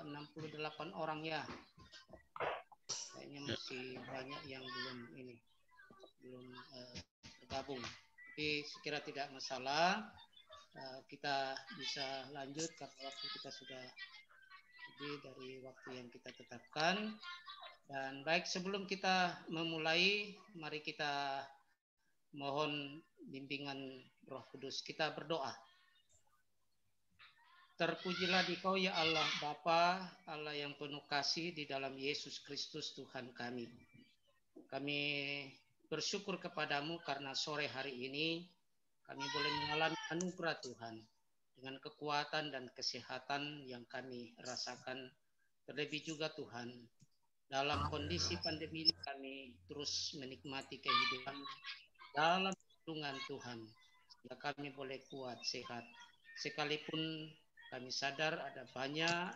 68 orang ya. Kayaknya masih banyak yang belum bergabung. Tapi sekira tidak masalah, kita bisa lanjut karena waktu kita sudah lebih dari waktu yang kita tetapkan. Dan baik, sebelum kita memulai, mari kita mohon bimbingan Roh Kudus. Kita berdoa. Terpujilah Dikau ya Allah Bapa, Allah yang penuh kasih di dalam Yesus Kristus Tuhan kami. Kami bersyukur kepadamu karena sore hari ini kami boleh mengalami anugerah Tuhan dengan kekuatan dan kesehatan yang kami rasakan. Terlebih juga Tuhan, dalam kondisi pandemi ini kami terus menikmati kehidupan dalam lindungan Tuhan, sehingga kami boleh kuat, sehat. Sekalipun kami sadar ada banyak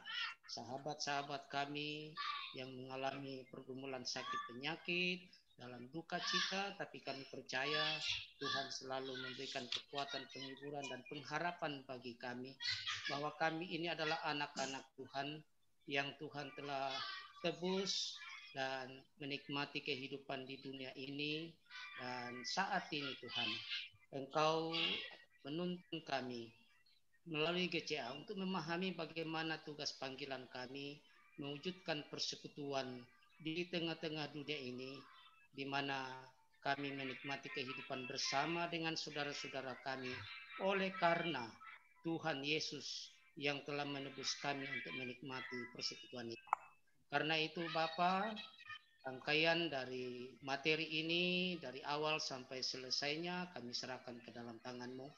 sahabat-sahabat kami yang mengalami pergumulan sakit penyakit, dalam duka cita, tapi kami percaya Tuhan selalu memberikan kekuatan, penghiburan, dan pengharapan bagi kami, bahwa kami ini adalah anak-anak Tuhan yang Tuhan telah tebus dan menikmati kehidupan di dunia ini. Dan saat ini Tuhan, Engkau menuntun kami melalui GCA untuk memahami bagaimana tugas panggilan kami mewujudkan persekutuan di tengah-tengah dunia ini, di mana kami menikmati kehidupan bersama dengan saudara-saudara kami oleh karena Tuhan Yesus yang telah menebus kami untuk menikmati persekutuan ini. Karena itu Bapa, rangkaian dari materi ini dari awal sampai selesainya kami serahkan ke dalam tangan-Mu.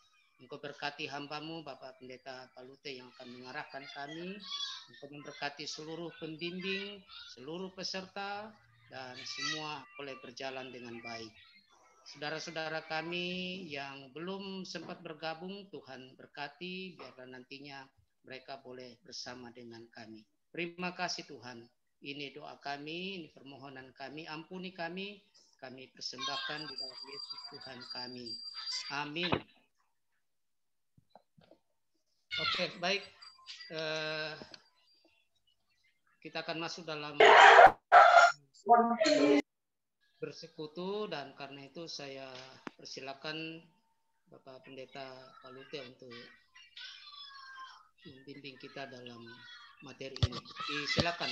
Engkau berkati hamba-Mu, Bapak Pendeta Palute yang akan mengarahkan kami. Engkau memberkati seluruh pembimbing, seluruh peserta, dan semua boleh berjalan dengan baik. Saudara-saudara kami yang belum sempat bergabung, Tuhan berkati, biarlah nantinya mereka boleh bersama dengan kami. Terima kasih Tuhan. Ini doa kami, ini permohonan kami, ampuni kami persembahkan di dalam Yesus Tuhan kami. Amin. Oke, baik. Kita akan masuk dalam bersekutu, dan karena itu saya persilakan Bapak Pendeta Palute untuk membimbing kita dalam materi ini. Silakan.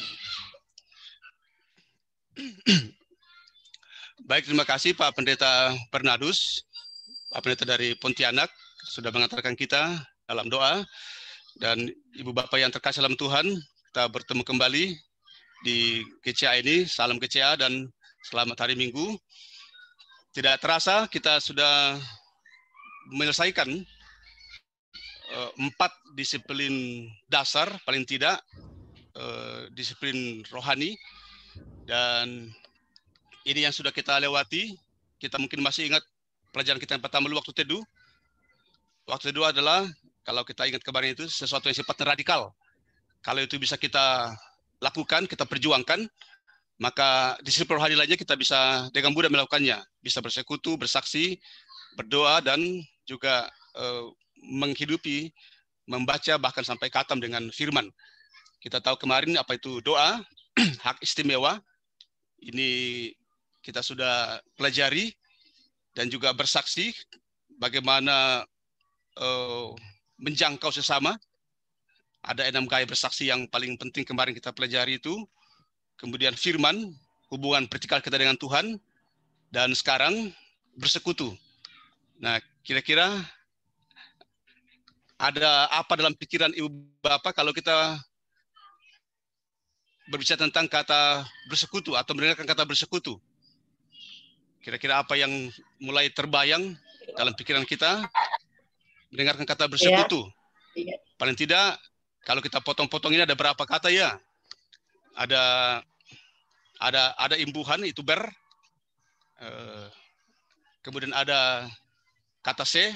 Baik, terima kasih Pak Pendeta Bernardus, Pak Pendeta dari Pontianak, sudah mengantarkan kita dalam doa. Dan Ibu Bapak yang terkasih dalam Tuhan, kita bertemu kembali di GCA ini. Salam GCA dan selamat hari Minggu. Tidak terasa kita sudah menyelesaikan 4 disiplin dasar, paling tidak disiplin rohani. Dan ini yang sudah kita lewati. Kita mungkin masih ingat pelajaran kita yang pertama dulu, waktu teduh. Waktu teduh adalah, kalau kita ingat kemarin itu, sesuatu yang sifatnya radikal. Kalau itu bisa kita lakukan, kita perjuangkan, maka disiplin rohani lainnya kita bisa dengan mudah melakukannya. Bisa bersekutu, bersaksi, berdoa, dan juga menghidupi, membaca, bahkan sampai khatam dengan firman. Kita tahu kemarin apa itu doa, hak istimewa. Ini kita sudah pelajari, dan juga bersaksi bagaimana menjangkau sesama. Ada 6 gaya bersaksi yang paling penting kemarin kita pelajari itu. Kemudian firman, hubungan vertikal kita dengan Tuhan, dan sekarang bersekutu. Nah, kira-kira ada apa dalam pikiran Ibu Bapak kalau kita berbicara tentang kata bersekutu atau mendengarkan kata bersekutu? Kira-kira apa yang mulai terbayang dalam pikiran kita mendengarkan kata bersekutu? Paling tidak, kalau kita potong-potong ini ada berapa kata ya? Ada imbuhan, itu ber. Kemudian ada kata se,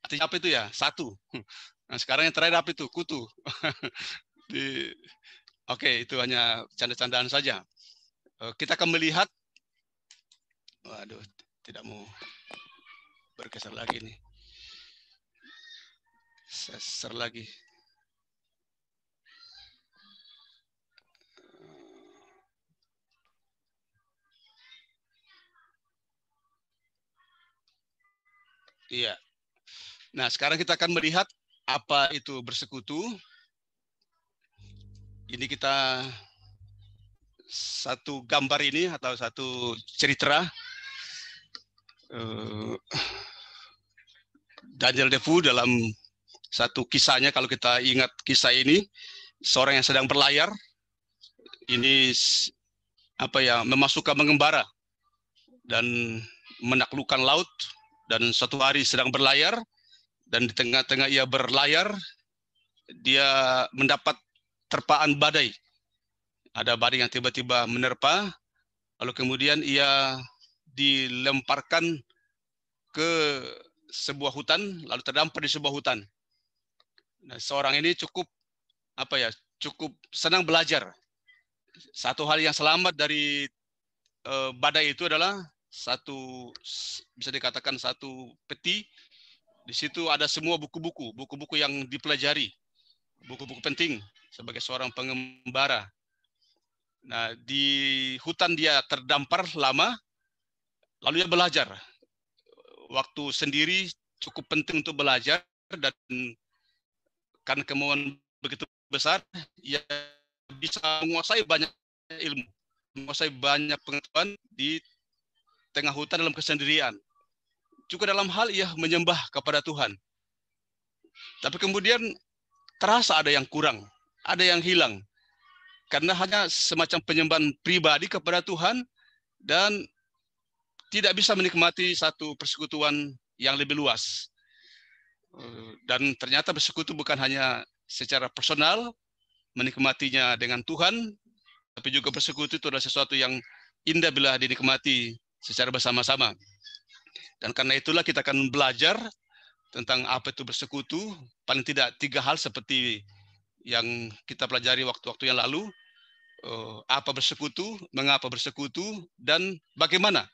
artinya apa itu ya? Satu. Nah, sekarang yang terakhir apa itu? Kutu. Oke, itu hanya canda-candaan saja. Kita akan melihat, waduh, tidak mau bergeser lagi nih. Geser lagi. Iya. Nah, sekarang kita akan melihat apa itu bersekutu. Ini kita satu gambar ini atau satu cerita Daniel Defoe dalam satu kisahnya. Kalau kita ingat kisah ini, seorang yang sedang berlayar, ini memasukkan mengembara dan menaklukkan laut, dan suatu hari sedang berlayar, dan di tengah-tengah ia berlayar, dia mendapat terpaan badai. Ada badai yang tiba-tiba menerpa, lalu kemudian ia dilemparkan ke sebuah hutan, lalu terdampar di sebuah hutan. Nah, seorang ini cukup senang belajar. Satu hal yang selamat dari badai itu adalah bisa dikatakan satu peti. Di situ ada semua buku-buku yang dipelajari, buku-buku penting sebagai seorang pengembara. Nah, di hutan dia terdampar lama, lalu dia belajar. Waktu sendiri cukup penting untuk belajar, dan karena kemauan begitu besar, ia bisa menguasai banyak ilmu, menguasai banyak pengetahuan di tengah hutan dalam kesendirian. Juga dalam hal ia menyembah kepada Tuhan. Tapi kemudian terasa ada yang kurang, ada yang hilang. Karena hanya semacam penyembahan pribadi kepada Tuhan dan tidak bisa menikmati satu persekutuan yang lebih luas. Dan ternyata bersekutu bukan hanya secara personal, menikmatinya dengan Tuhan, tapi juga bersekutu itu adalah sesuatu yang indah bila dinikmati secara bersama-sama. Dan karena itulah kita akan belajar tentang apa itu bersekutu, paling tidak 3 hal seperti yang kita pelajari waktu-waktu yang lalu. Apa bersekutu, mengapa bersekutu, dan bagaimana.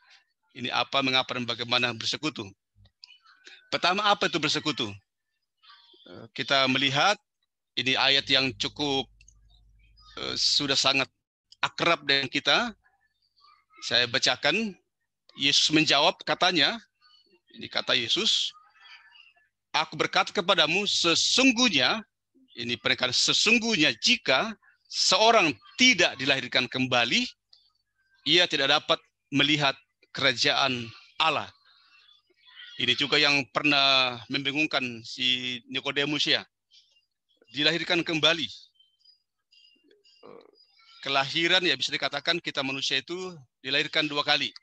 Ini apa, mengapa, dan bagaimana bersekutu. Pertama, apa itu bersekutu? Kita melihat ini ayat yang cukup sudah sangat akrab dengan kita. Saya bacakan. Yesus menjawab, katanya, ini kata Yesus, aku berkata kepadamu, sesungguhnya, ini penekanan sesungguhnya, jika seorang tidak dilahirkan kembali, ia tidak dapat melihat kerajaan Allah. Ini juga yang pernah membingungkan si Nikodemus ya. Dilahirkan kembali. Kelahiran ya bisa dikatakan kita manusia itu dilahirkan 2 kali.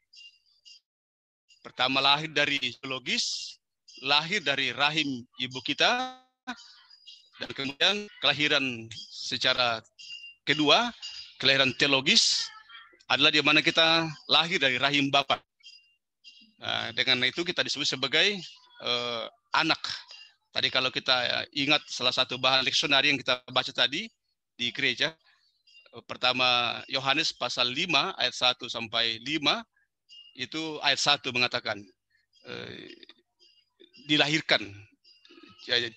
Pertama lahir dari biologis, lahir dari rahim ibu kita, dan kemudian kelahiran secara kedua, kelahiran teologis, adalah di mana kita lahir dari rahim Bapa. Nah, dengan itu kita disebut sebagai anak. Tadi kalau kita ingat salah satu bahan leksionari yang kita baca tadi di gereja, pertama Yohanes pasal 5 ayat 1 sampai 5, itu ayat 1 mengatakan dilahirkan.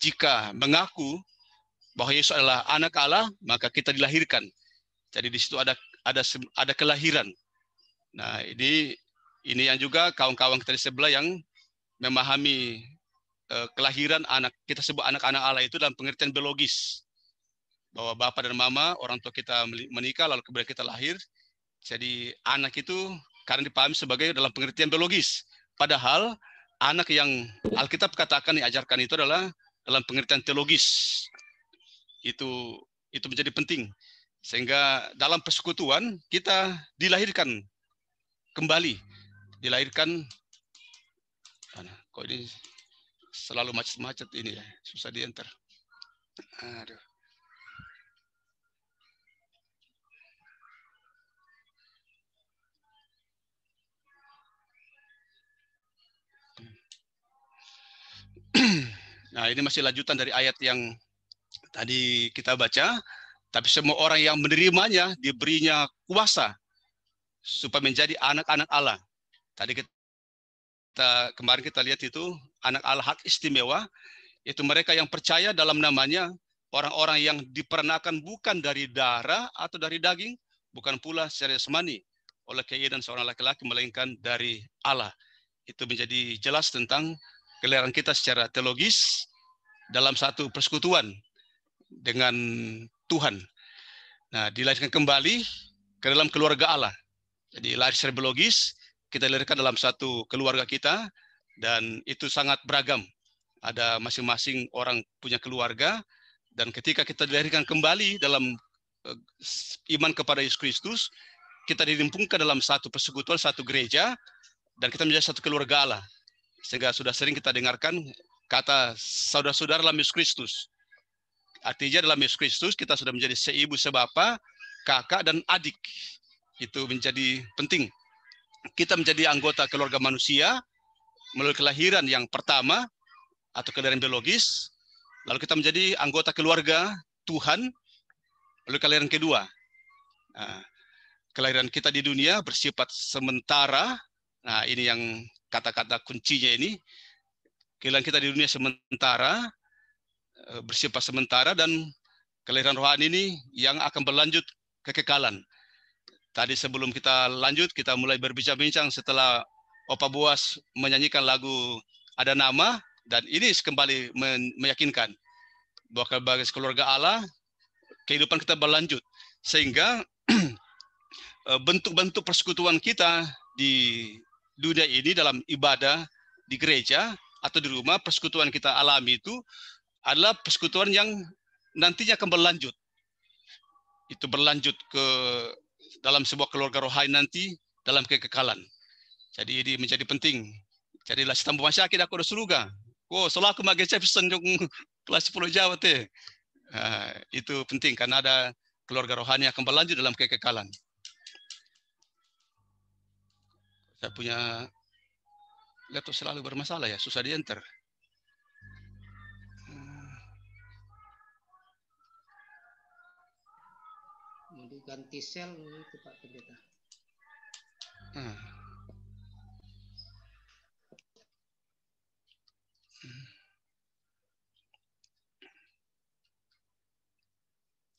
Jika mengaku bahwa Yesus adalah anak Allah, maka kita dilahirkan. Jadi di situ ada kelahiran. Nah, ini yang juga kawan-kawan kita di sebelah yang memahami kelahiran anak, kita sebut anak-anak Allah itu dalam pengertian biologis. Bahwa Bapak dan Mama, orang tua kita menikah, lalu kemudian kita lahir. Jadi anak itu karena dipahami sebagai dalam pengertian biologis. Padahal anak yang Alkitab katakan, diajarkan itu adalah dalam pengertian teologis. Itu menjadi penting. Sehingga dalam persekutuan kita dilahirkan kembali. Dilahirkan, kok ini selalu macet-macet ini ya, susah dienter. Aduh. Nah, ini masih lanjutan dari ayat yang tadi kita baca. Tapi semua orang yang menerimanya diberinya kuasa supaya menjadi anak-anak Allah. Tadi kemarin kita lihat itu anak Allah hak istimewa, itu mereka yang percaya dalam namanya, orang-orang yang diperanakan bukan dari darah atau dari daging, bukan pula secara jasmani oleh keinginan seorang laki-laki, melainkan dari Allah. Itu menjadi jelas tentang kelahiran kita secara teologis dalam satu persekutuan dengan Tuhan. Nah, dilahirkan kembali ke dalam keluarga Allah. Jadi lahir secara biologis, kita dilahirkan dalam satu keluarga kita, dan itu sangat beragam. Ada masing-masing orang punya keluarga, dan ketika kita dilahirkan kembali dalam iman kepada Yesus Kristus, kita dilimpungkan dalam satu persekutuan, satu gereja, dan kita menjadi satu keluarga Allah. Sehingga sudah sering kita dengarkan kata saudara-saudara dalam Yesus Kristus. Artinya dalam Yesus Kristus kita sudah menjadi seibu, sebapa, kakak, dan adik. Itu menjadi penting. Kita menjadi anggota keluarga manusia melalui kelahiran yang pertama atau kelahiran biologis, lalu kita menjadi anggota keluarga Tuhan melalui kelahiran kedua. Nah, kelahiran kita di dunia bersifat sementara. Nah, ini yang kata-kata kuncinya ini. Kelahiran kita di dunia sementara, bersifat sementara, dan kelahiran rohani ini yang akan berlanjut kekekalan. Tadi sebelum kita lanjut, kita mulai berbincang-bincang setelah Opa Boas menyanyikan lagu Ada Nama, dan ini kembali meyakinkan bahwa sebagai keluarga Allah, kehidupan kita berlanjut. Sehingga bentuk-bentuk persekutuan kita di dunia ini dalam ibadah, di gereja, atau di rumah, persekutuan kita alami itu adalah persekutuan yang nantinya akan berlanjut. Itu berlanjut ke dalam sebuah keluarga rohani nanti dalam kekekalan. Jadi ini menjadi penting. Jadi lah sitambu masyarakat aku udah surga. Oh, soalnya aku magi pesan jong kelas 10 Jawa teh. Itu penting karena ada keluarga rohani yang akan berlanjut dalam kekekalan. Saya punya laptop selalu bermasalah ya, susah di-enter. Mau diganti sel itu Pak Pendeta.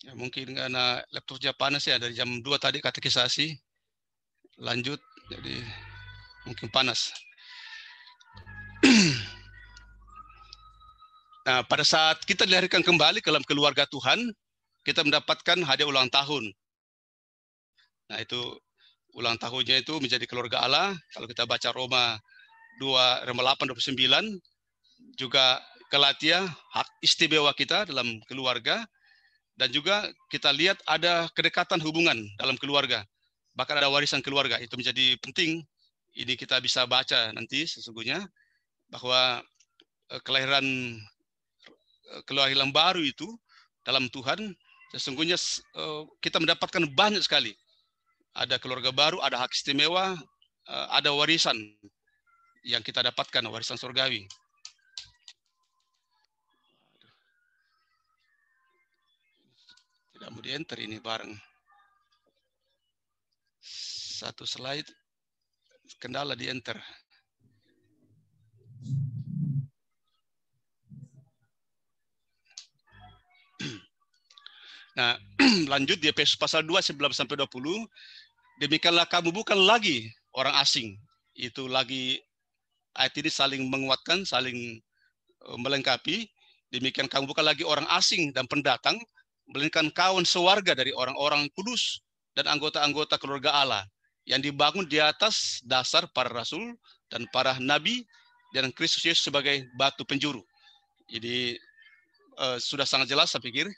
Ya, mungkin karena laptopnya panas ya, dari jam 2 tadi katekisasi lanjut, jadi mungkin panas. Nah, pada saat kita dilahirkan kembali ke dalam keluarga Tuhan, kita mendapatkan hadiah ulang tahun. Nah, itu ulang tahunnya itu menjadi keluarga Allah. Kalau kita baca Roma 8:29, juga Galatia, hak istimewa kita dalam keluarga. Dan juga kita lihat ada kedekatan hubungan dalam keluarga. Bahkan ada warisan keluarga. Itu menjadi penting. Ini kita bisa baca nanti sesungguhnya bahwa kelahiran baru itu dalam Tuhan, sesungguhnya kita mendapatkan banyak sekali. Ada keluarga baru, ada hak istimewa, ada warisan yang kita dapatkan, warisan surgawi. Tidak mau di-enter ini bareng. Satu slide, kendala di-enter. Nah, lanjut di Efesus pasal 2, 19-20. Demikianlah kamu bukan lagi orang asing. Itu lagi, ayat ini saling menguatkan, saling melengkapi. Demikian kamu bukan lagi orang asing dan pendatang, melainkan kawan sewarga dari orang-orang kudus dan anggota-anggota keluarga Allah yang dibangun di atas dasar para rasul dan para nabi dan Kristus Yesus sebagai batu penjuru. Jadi sudah sangat jelas saya pikir.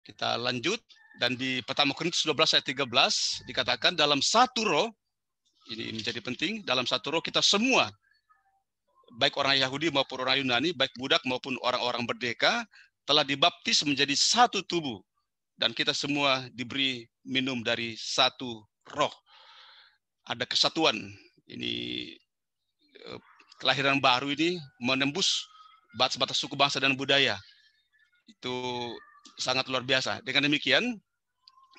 Kita lanjut, dan di pertama Korintus 12 ayat 13 dikatakan dalam satu roh, ini menjadi penting, dalam satu roh kita semua, baik orang Yahudi maupun orang Yunani, baik budak maupun orang-orang merdeka, telah dibaptis menjadi satu tubuh, dan kita semua diberi minum dari satu roh. Ada kesatuan. Ini kelahiran baru ini menembus batas-batas suku, bangsa, dan budaya. Itu sangat luar biasa. Dengan demikian,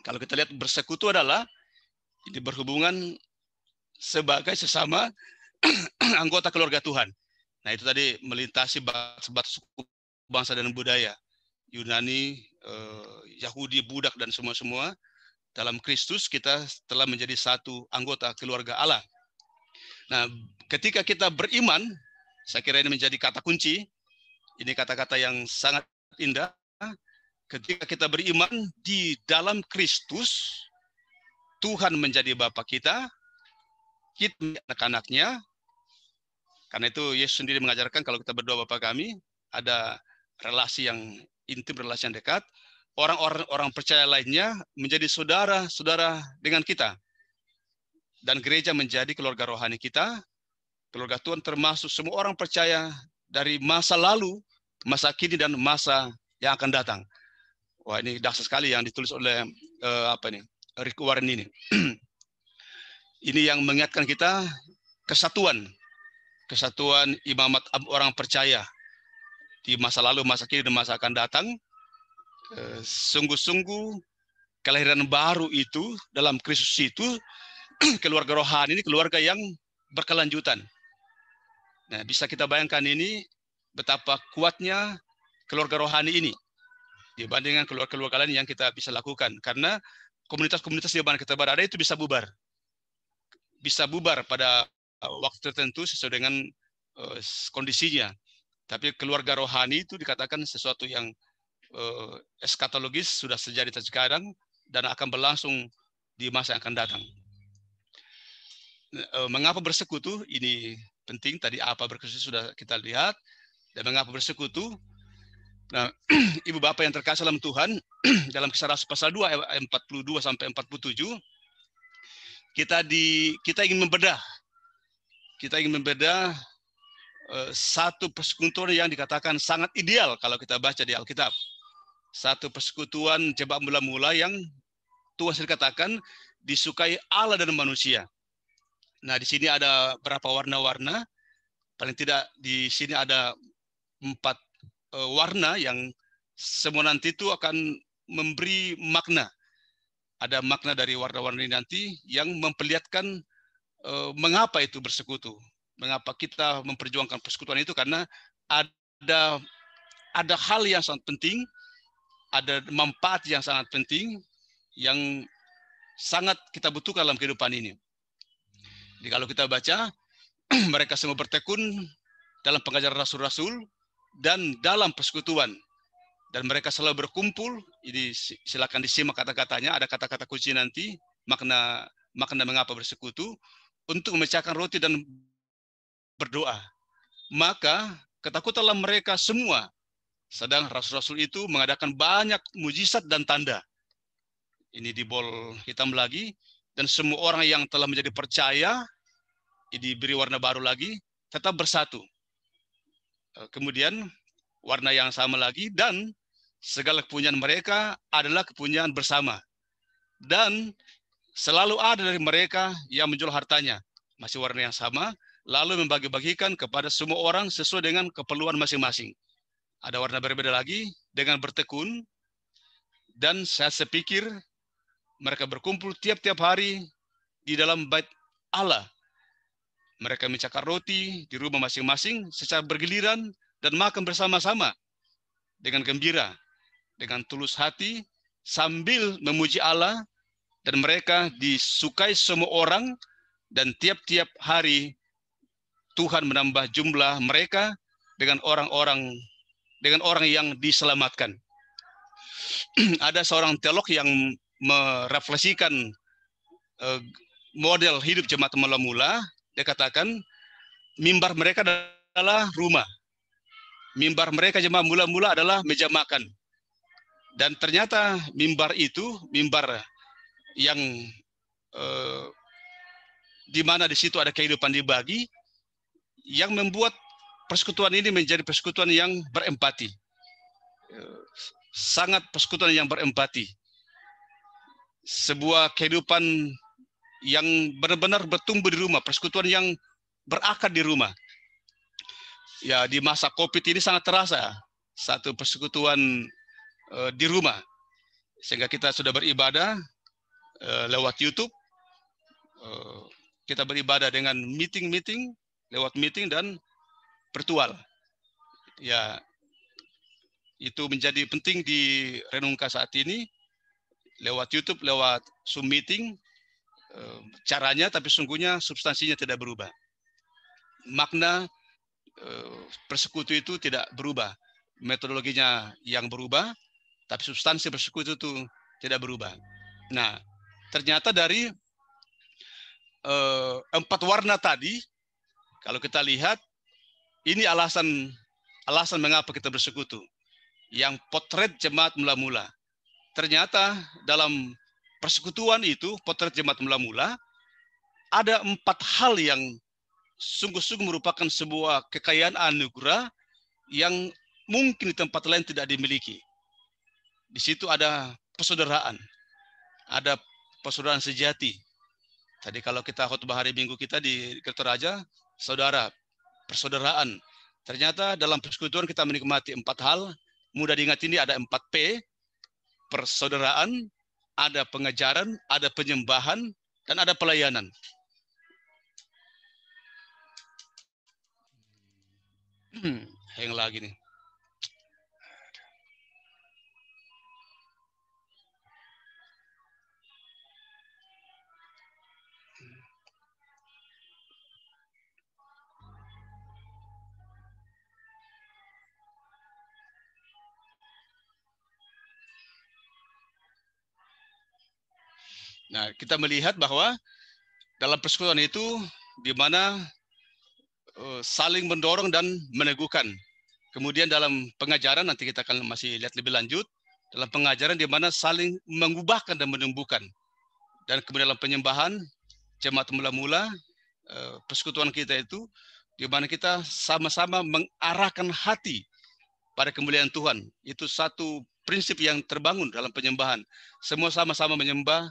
kalau kita lihat bersekutu adalah ini berhubungan sebagai sesama anggota keluarga Tuhan. Nah, itu tadi melintasi batas-batas suku, bangsa, dan budaya. Yunani, Yahudi, budak, dan semua-semua. Dalam Kristus kita telah menjadi satu anggota keluarga Allah. Nah, ketika kita beriman Saya kira ini menjadi kata kunci. Ini kata-kata yang sangat indah. Ketika kita beriman di dalam Kristus, Tuhan menjadi Bapa kita menjadi anak-anaknya. Karena itu Yesus sendiri mengajarkan kalau kita berdoa Bapa kami, ada relasi yang intim, relasi yang dekat. Orang-orang percaya lainnya menjadi saudara-saudara dengan kita. Dan gereja menjadi keluarga rohani kita, keluarga Tuhan, termasuk semua orang percaya dari masa lalu, masa kini, dan masa yang akan datang. Wah, ini dahsyat sekali yang ditulis oleh Rick Warren ini. Ini yang mengingatkan kita kesatuan imamat orang percaya di masa lalu, masa kini, dan masa akan datang. Sungguh-sungguh kelahiran baru itu dalam Kristus itu, keluarga rohani ini keluarga yang berkelanjutan. Nah, bisa kita bayangkan ini betapa kuatnya keluarga rohani ini dibandingkan keluarga-keluarga lain yang kita bisa lakukan. Karena komunitas-komunitas di mana kita berada itu bisa bubar. Bisa bubar pada waktu tertentu sesuai dengan kondisinya. Tapi keluarga rohani itu dikatakan sesuatu yang eskatologis, sudah terjadi sekarang dan akan berlangsung di masa yang akan datang. Mengapa bersekutu? Ini penting. Tadi apa bersekutu sudah kita lihat. Dan mengapa bersekutu? Nah, Ibu Bapak yang terkasih dalam Tuhan, dalam Kisah Rasul pasal 2 ayat 42 sampai 47, kita ingin membedah. Kita ingin membedah satu persekutuan yang dikatakan sangat ideal kalau kita baca di Alkitab. Satu persekutuan coba mula-mula yang Tuhan sendiri katakan disukai Allah dan manusia. Nah, di sini ada berapa warna-warna. Paling tidak di sini ada 4 warna yang semua nanti itu akan memberi makna. Ada makna dari warna-warna ini nanti yang memperlihatkan mengapa itu bersekutu. Mengapa kita memperjuangkan persekutuan itu, karena ada hal yang sangat penting, ada manfaat yang sangat penting yang sangat kita butuhkan dalam kehidupan ini. Jadi kalau kita baca, mereka semua bertekun dalam pengajaran rasul-rasul dan dalam persekutuan. Dan mereka selalu berkumpul. Jadi silakan disimak kata-katanya, ada kata-kata kunci nanti, makna mengapa bersekutu, untuk memecahkan roti dan berdoa. Maka ketakutanlah mereka semua. Sedang rasul-rasul itu mengadakan banyak mujizat dan tanda. Ini di bol hitam lagi. Dan semua orang yang telah menjadi percaya, diberi warna baru lagi, tetap bersatu. Kemudian warna yang sama lagi, dan segala kepunyaan mereka adalah kepunyaan bersama. Dan selalu ada dari mereka yang menjual hartanya, masih warna yang sama, lalu membagi-bagikan kepada semua orang sesuai dengan keperluan masing-masing. Ada warna berbeda lagi dengan bertekun, dan saya sepikir mereka berkumpul tiap-tiap hari di dalam bait Allah. Mereka mencakar roti di rumah masing-masing secara bergiliran dan makan bersama-sama dengan gembira, dengan tulus hati, sambil memuji Allah, dan mereka disukai semua orang, dan tiap-tiap hari Tuhan menambah jumlah mereka dengan orang yang diselamatkan. Ada seorang teolog yang merefleksikan model hidup jemaat mula-mula. Dia katakan mimbar mereka adalah rumah. Mimbar mereka jemaat mula-mula adalah meja makan. Dan ternyata mimbar itu, mimbar yang di mana di situ ada kehidupan dibagi, yang membuat persekutuan ini menjadi persekutuan yang berempati. Sangat persekutuan yang berempati. Sebuah kehidupan yang benar-benar bertumbuh di rumah, persekutuan yang berakar di rumah. Ya, di masa COVID ini sangat terasa satu persekutuan di rumah. Sehingga kita sudah beribadah lewat YouTube. Kita beribadah dengan meeting lewat meeting dan virtual. Ya, itu menjadi penting direnungkan saat ini lewat YouTube, lewat Zoom meeting. Caranya, tapi sungguhnya substansinya tidak berubah. Makna persekutu itu tidak berubah. Metodologinya yang berubah, tapi substansi persekutu itu tidak berubah. Nah, ternyata dari 4 warna tadi, kalau kita lihat, ini alasan mengapa kita bersekutu. Yang potret jemaat mula-mula. Ternyata dalam persekutuan itu, potret jemaat mula-mula, ada 4 hal yang sungguh-sungguh merupakan sebuah kekayaan anugerah yang mungkin di tempat lain tidak dimiliki. Di situ ada persaudaraan, ada persaudaraan sejati. Tadi kalau kita khotbah hari Minggu kita di Kertoraja, saudara, persaudaraan. Ternyata dalam persekutuan kita menikmati 4 hal. Mudah diingat, ini ada 4P, persaudaraan, ada pengajaran, ada penyembahan, dan ada pelayanan. Hang lagi nih. Nah, kita melihat bahwa dalam persekutuan itu di mana saling mendorong dan meneguhkan. Kemudian dalam pengajaran, nanti kita akan masih lihat lebih lanjut, dalam pengajaran di mana saling mengubahkan dan menumbuhkan. Dan kemudian dalam penyembahan, jemaat mula-mula, persekutuan kita itu, di mana kita sama-sama mengarahkan hati pada kemuliaan Tuhan. Itu satu prinsip yang terbangun dalam penyembahan. Semua sama-sama menyembah,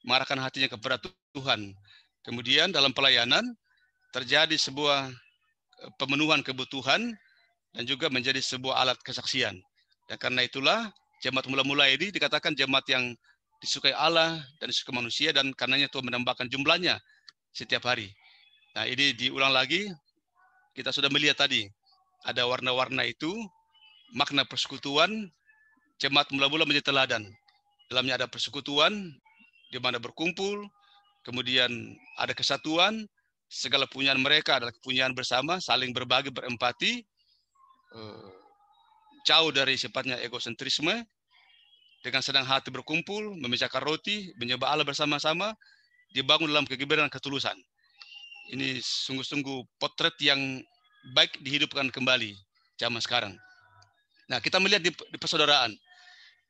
mengarahkan hatinya kepada Tuhan. Kemudian dalam pelayanan, terjadi sebuah pemenuhan kebutuhan dan juga menjadi sebuah alat kesaksian. Dan karena itulah jemaat mula-mula ini dikatakan jemaat yang disukai Allah dan disukai manusia, dan karenanya Tuhan menambahkan jumlahnya setiap hari. Nah, ini diulang lagi, kita sudah melihat tadi, ada warna-warna itu, makna persekutuan, jemaat mula-mula menjadi teladan. Dalamnya ada persekutuan, di mana berkumpul, kemudian ada kesatuan, segala punyaan mereka adalah kepunyaan bersama, saling berbagi, berempati, jauh dari sifatnya egosentrisme, dengan senang hati berkumpul, memecahkan roti, menyembah Allah bersama-sama, dibangun dalam kegibaran dan ketulusan. Ini sungguh-sungguh potret yang baik dihidupkan kembali zaman sekarang. Nah, kita melihat di persaudaraan,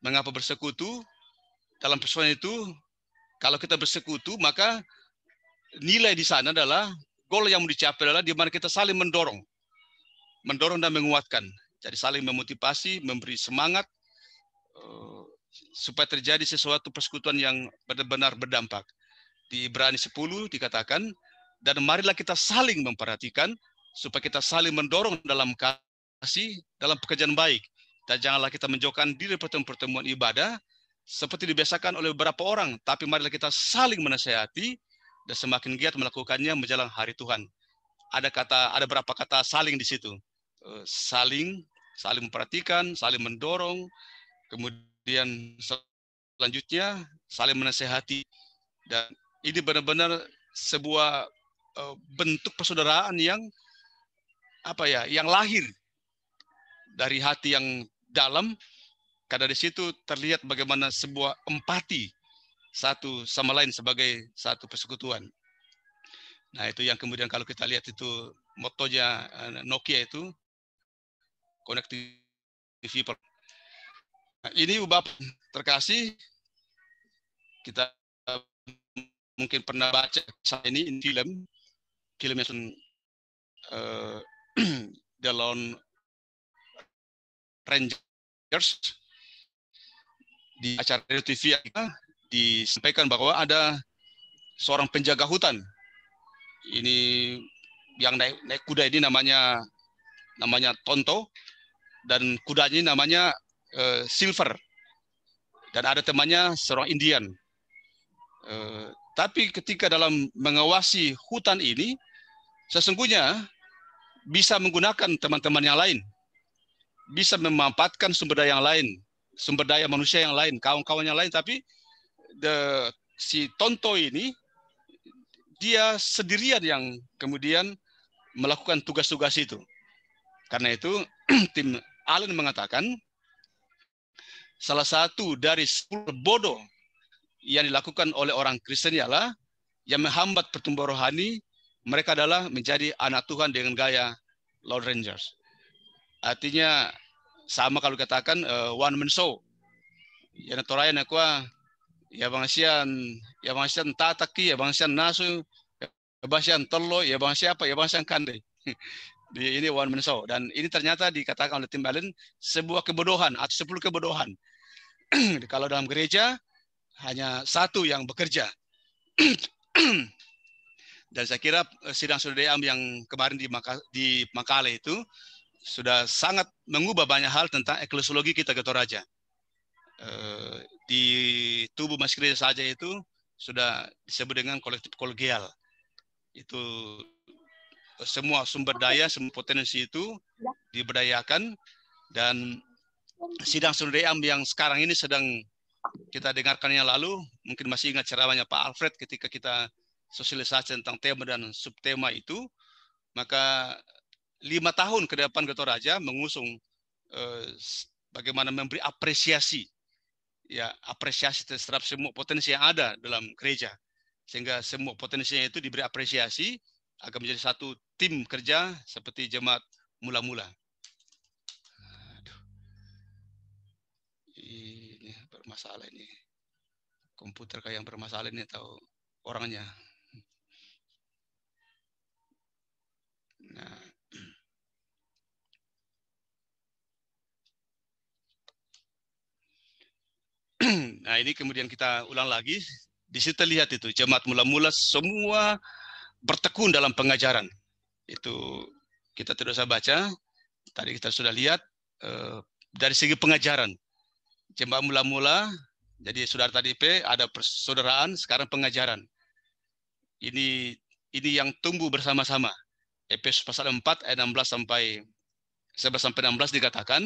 mengapa bersekutu. Dalam persaudaraan itu, kalau kita bersekutu, maka nilai di sana adalah, goal yang mau dicapai adalah di mana kita saling mendorong dan menguatkan. Jadi saling memotivasi, memberi semangat, supaya terjadi sesuatu persekutuan yang benar-benar berdampak. Di Ibrani 10 dikatakan, dan marilah kita saling memperhatikan, supaya kita saling mendorong dalam kasih, dalam pekerjaan baik. Dan janganlah kita menjauhkan diri pertemuan ibadah, seperti dibiasakan oleh beberapa orang, tapi marilah kita saling menasihati, dan semakin giat melakukannya menjelang hari Tuhan. Ada berapa kata saling di situ. Saling memperhatikan, saling mendorong, kemudian selanjutnya saling menasihati. Dan ini benar-benar sebuah bentuk persaudaraan yang yang lahir dari hati yang dalam, karena di situ terlihat bagaimana sebuah empati satu sama lain sebagai satu persekutuan. Nah, itu yang kemudian kalau kita lihat itu motonya Nokia itu, Connecting People. Nah, ini Bapak terkasih, kita mungkin pernah baca ini filmnya The Lone Rangers. Di acara TV disampaikan bahwa ada seorang penjaga hutan. Ini yang naik kuda ini namanya Tonto, dan kudanya ini namanya Silver. Dan ada temannya seorang Indian. Tapi ketika dalam mengawasi hutan ini, sesungguhnya bisa menggunakan teman-teman yang lain, bisa memanfaatkan sumber daya yang lain, sumber daya manusia yang lain, kawan-kawan yang lain, tapi si Tonto ini dia sendirian yang kemudian melakukan tugas-tugas itu. Karena itu Tim Allen mengatakan salah satu dari 10 bodoh yang dilakukan oleh orang Kristen ialah yang menghambat pertumbuhan rohani mereka adalah menjadi anak Tuhan dengan gaya Lone Rangers. Artinya sama kalau katakan one man show. Ya natoraya na kuah ya bangsian tataki ya bangsian nasu ya bangsian tolo ya bangsian apa ya bangsian kande. Ini one man show dan ini ternyata dikatakan oleh Tim Allen sebuah kebodohan atau 10 kebodohan. Kalau dalam gereja hanya satu yang bekerja. Dan saya kira sidang Saudara Deam yang kemarin di Makale itu sudah sangat mengubah banyak hal tentang eklesiologi kita ke Toraja. Di tubuh Mas Gereja saja itu sudah disebut dengan kolektif kolegial. Itu semua sumber daya, semua potensi itu diberdayakan dan sidang Saudara Deam yang sekarang ini sedang kita dengarkan yang lalu, mungkin masih ingat ceramahnya Pak Alfred ketika kita sosialisasi tentang tema dan subtema itu, maka 5 tahun ke depan ke Toraja mengusung bagaimana memberi apresiasi, ya apresiasi terhadap semua potensi yang ada dalam gereja, sehingga semua potensinya itu diberi apresiasi agar menjadi satu tim kerja seperti jemaat mula-mula. Ini bermasalah ini, komputer kayak yang bermasalah ini atau orangnya. Nah ini kemudian kita ulang lagi. Di situ lihat itu jemaat mula-mula semua bertekun dalam pengajaran. Itu kita tidak usah baca. Tadi kita sudah lihat dari segi pengajaran. Jemaat mula-mula, jadi saudara tadi ada persaudaraan, sekarang pengajaran. Ini yang tumbuh bersama-sama. Efesus pasal 4 ayat 16 sampai 11 sampai 16 dikatakan,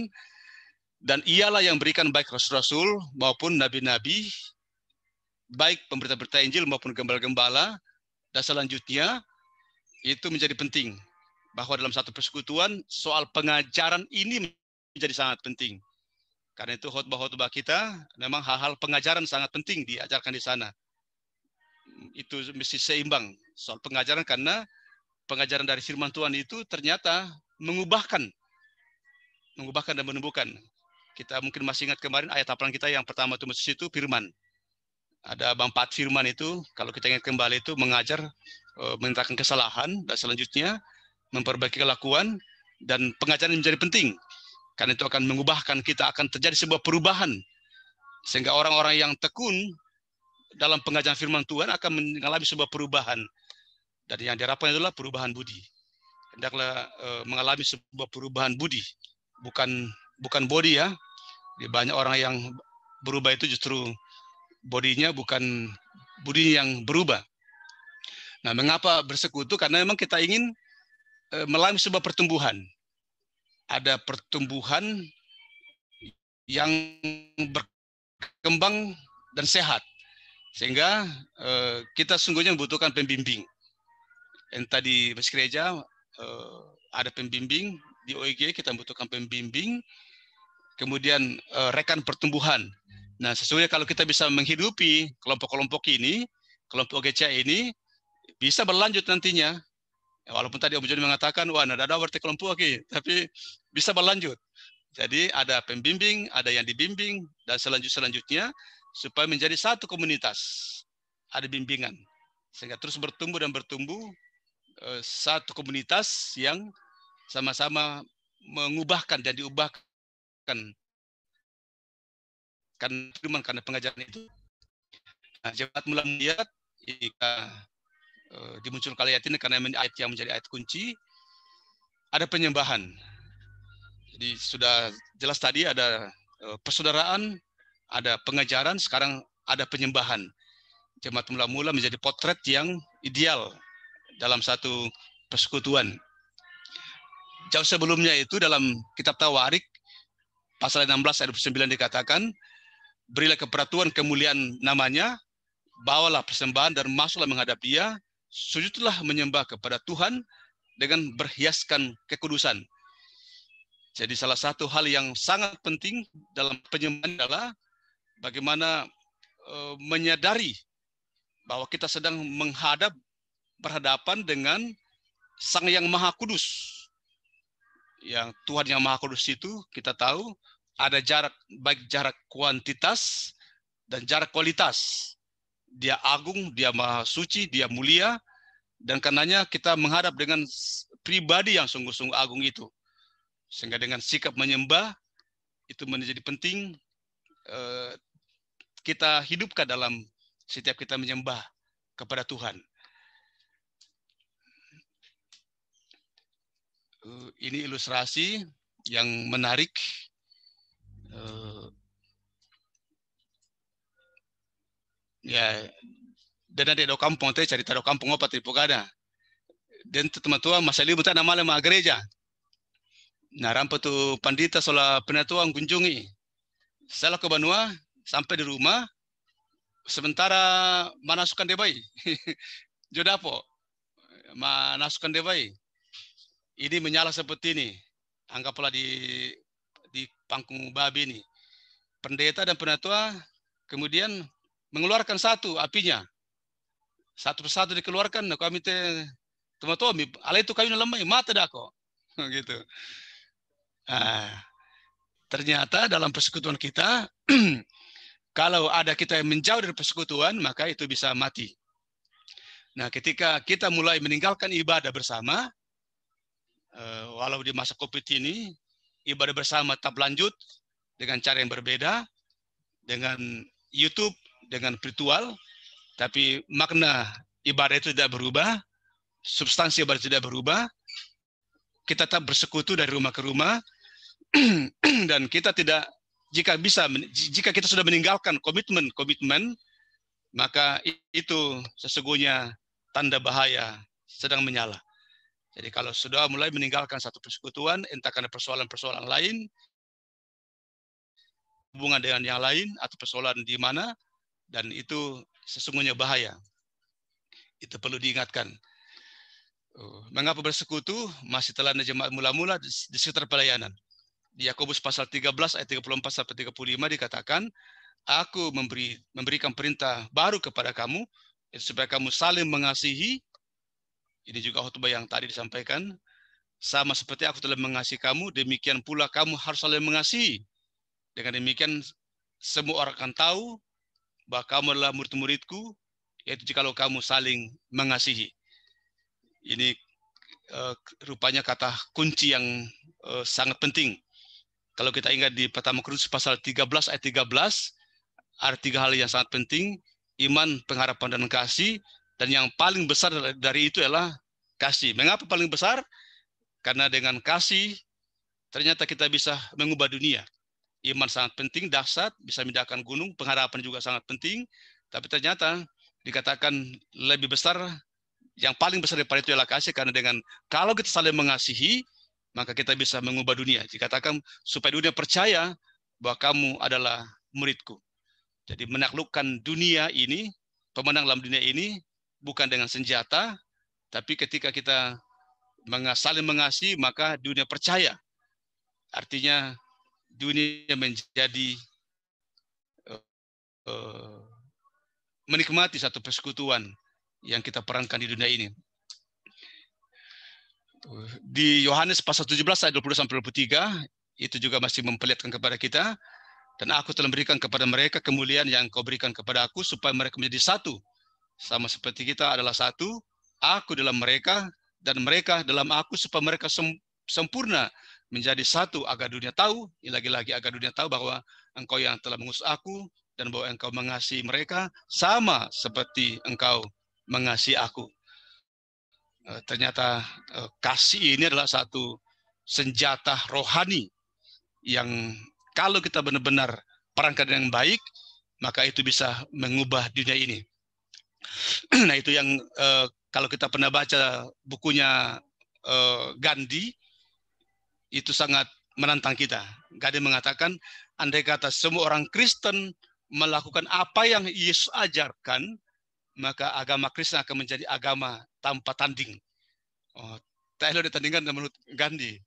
dan ialah yang berikan baik rasul-rasul maupun nabi-nabi, baik pemberita-berita Injil maupun gembala-gembala, dan selanjutnya itu menjadi penting. Bahwa dalam satu persekutuan, soal pengajaran ini menjadi sangat penting. Karena itu khotbah-khotbah kita, memang hal-hal pengajaran sangat penting diajarkan di sana. Itu mesti seimbang soal pengajaran, karena pengajaran dari firman Tuhan itu ternyata mengubahkan dan menumbuhkan. Kita mungkin masih ingat kemarin ayat hafalan kita yang pertama itu firman. Ada manfaat firman itu, kalau kita ingat kembali itu mengajar, menentangkan kesalahan, dan selanjutnya memperbaiki kelakuan, dan pengajaran menjadi penting. Karena itu akan mengubahkan kita, akan terjadi sebuah perubahan. Sehingga orang-orang yang tekun dalam pengajaran firman Tuhan akan mengalami sebuah perubahan. Dan yang diharapkan adalah perubahan budi. Hendaklah mengalami sebuah perubahan budi. Bukan body ya. Banyak orang yang berubah itu justru bodinya, bukan budi yang berubah. Nah, mengapa bersekutu? Karena memang kita ingin melalui sebuah pertumbuhan. Ada pertumbuhan yang berkembang dan sehat. Sehingga kita sungguhnya membutuhkan pembimbing. Yang tadi Mas Gereja ada pembimbing, di OIG kita membutuhkan pembimbing, kemudian rekan pertumbuhan. Nah, sesungguhnya kalau kita bisa menghidupi kelompok-kelompok ini, kelompok OGC ini, bisa berlanjut nantinya. Walaupun tadi Om Joni mengatakan, wah, ada warti kelompok, tapi bisa berlanjut. Jadi ada pembimbing, ada yang dibimbing, dan selanjutnya supaya menjadi satu komunitas. Ada bimbingan. Sehingga terus bertumbuh dan bertumbuh satu komunitas yang sama-sama mengubahkan dan diubahkan karena pengajaran itu. Nah, jemaat mulai melihat dimunculkan ayat ini karena ayat yang menjadi ayat kunci, ada penyembahan. Jadi sudah jelas tadi ada persaudaraan, ada pengajaran, sekarang ada penyembahan. Jemaat mula-mula menjadi potret yang ideal dalam satu persekutuan. Jauh sebelumnya itu dalam kitab Tawarik, pasal 16 ayat 9 dikatakan, berilah keperatuan kemuliaan namanya, bawalah persembahan dan masuklah menghadap dia, sujudlah menyembah kepada Tuhan dengan berhiaskan kekudusan. Jadi salah satu hal yang sangat penting dalam penyembahan adalah bagaimana menyadari bahwa kita sedang berhadapan dengan Sang Yang Maha Kudus. Yang Tuhan yang Maha Kudus itu kita tahu ada jarak, baik jarak kuantitas dan jarak kualitas. Dia agung, dia maha suci, dia mulia, dan karenanya kita menghadap dengan pribadi yang sungguh-sungguh agung itu. Sehingga dengan sikap menyembah itu menjadi penting kita hidupkan dalam setiap kita menyembah kepada Tuhan. Ini ilustrasi yang menarik. Ya, dan ada do kampung teh cerita do kampung apa tipu kada. Dan teman-teman masa libu tak nama lema gereja. Nah, rampa tu pandita sola penatuang kunjungi. Saya ke Banua sampai di rumah sementara manasukan debai. Jodapo manasukan debai. Ini menyala seperti ini. Anggaplah di pangkung babi ini. Pendeta dan penatua kemudian mengeluarkan satu apinya. Satu persatu dikeluarkan, kami teman-teman, ala itu kayu lemai, mata dah kok. Gitu. Ternyata dalam persekutuan kita, kalau ada kita yang menjauh dari persekutuan, maka itu bisa mati. Nah, ketika kita mulai meninggalkan ibadah bersama, walau di masa COVID ini, ibadah bersama tetap lanjut dengan cara yang berbeda, dengan YouTube, dengan virtual, tapi makna ibadah itu tidak berubah, substansi ibadah tidak berubah, kita tetap bersekutu dari rumah ke rumah, dan kita tidak, jika kita sudah meninggalkan komitmen, maka itu sesungguhnya tanda bahaya sedang menyala. Jadi kalau sudah mulai meninggalkan satu persekutuan, entah karena persoalan-persoalan lain, hubungan dengan yang lain, atau persoalan di mana, dan itu sesungguhnya bahaya. Itu perlu diingatkan. Mengapa bersekutu? Masih telah jemaat mula-mula di sekitar pelayanan. Di Yakobus pasal 13 ayat 34 sampai 35 dikatakan, aku memberikan perintah baru kepada kamu, supaya kamu saling mengasihi. Ini juga khotbah yang tadi disampaikan. Sama seperti aku telah mengasihi kamu, demikian pula kamu harus saling mengasihi. Dengan demikian semua orang akan tahu bahwa kamu adalah murid-muridku, yaitu jikalau kamu saling mengasihi. Ini rupanya kata kunci yang sangat penting. Kalau kita ingat di pertama Korintus pasal 13 ayat 13, ada 3 hal yang sangat penting: iman, pengharapan, dan kasih. Dan yang paling besar dari itu adalah kasih. Mengapa paling besar? Karena dengan kasih ternyata kita bisa mengubah dunia. Iman sangat penting, dahsyat, bisa memindahkan gunung. Pengharapan juga sangat penting. Tapi ternyata dikatakan lebih besar, yang paling besar daripada itu adalah kasih. Karena kalau kita saling mengasihi, maka kita bisa mengubah dunia. Dikatakan supaya dunia percaya bahwa kamu adalah muridku. Jadi menaklukkan dunia ini, pemenang dalam dunia ini, bukan dengan senjata, tapi ketika kita saling mengasihi, maka dunia percaya. Artinya dunia menjadi menikmati satu persekutuan yang kita perankan di dunia ini. Di Yohanes pasal 17 ayat 20-23 itu juga masih memperlihatkan kepada kita, dan aku telah memberikan kepada mereka kemuliaan yang kau berikan kepada aku, supaya mereka menjadi satu, sama seperti kita adalah satu, aku dalam mereka dan mereka dalam aku, supaya mereka sempurna menjadi satu, agar dunia tahu, lagi-lagi agar dunia tahu bahwa engkau yang telah mengutus aku, dan bahwa engkau mengasihi mereka sama seperti engkau mengasihi aku. Ternyata kasih ini adalah satu senjata rohani yang kalau kita benar-benar perankan dengan baik, maka itu bisa mengubah dunia ini. Nah, itu yang kalau kita pernah baca bukunya Gandhi, itu sangat menantang kita. Gandhi mengatakan, andai kata semua orang Kristen melakukan apa yang Yesus ajarkan, maka agama Kristen akan menjadi agama tanpa tanding. Tidak ada ditandingkan menurut Gandhi.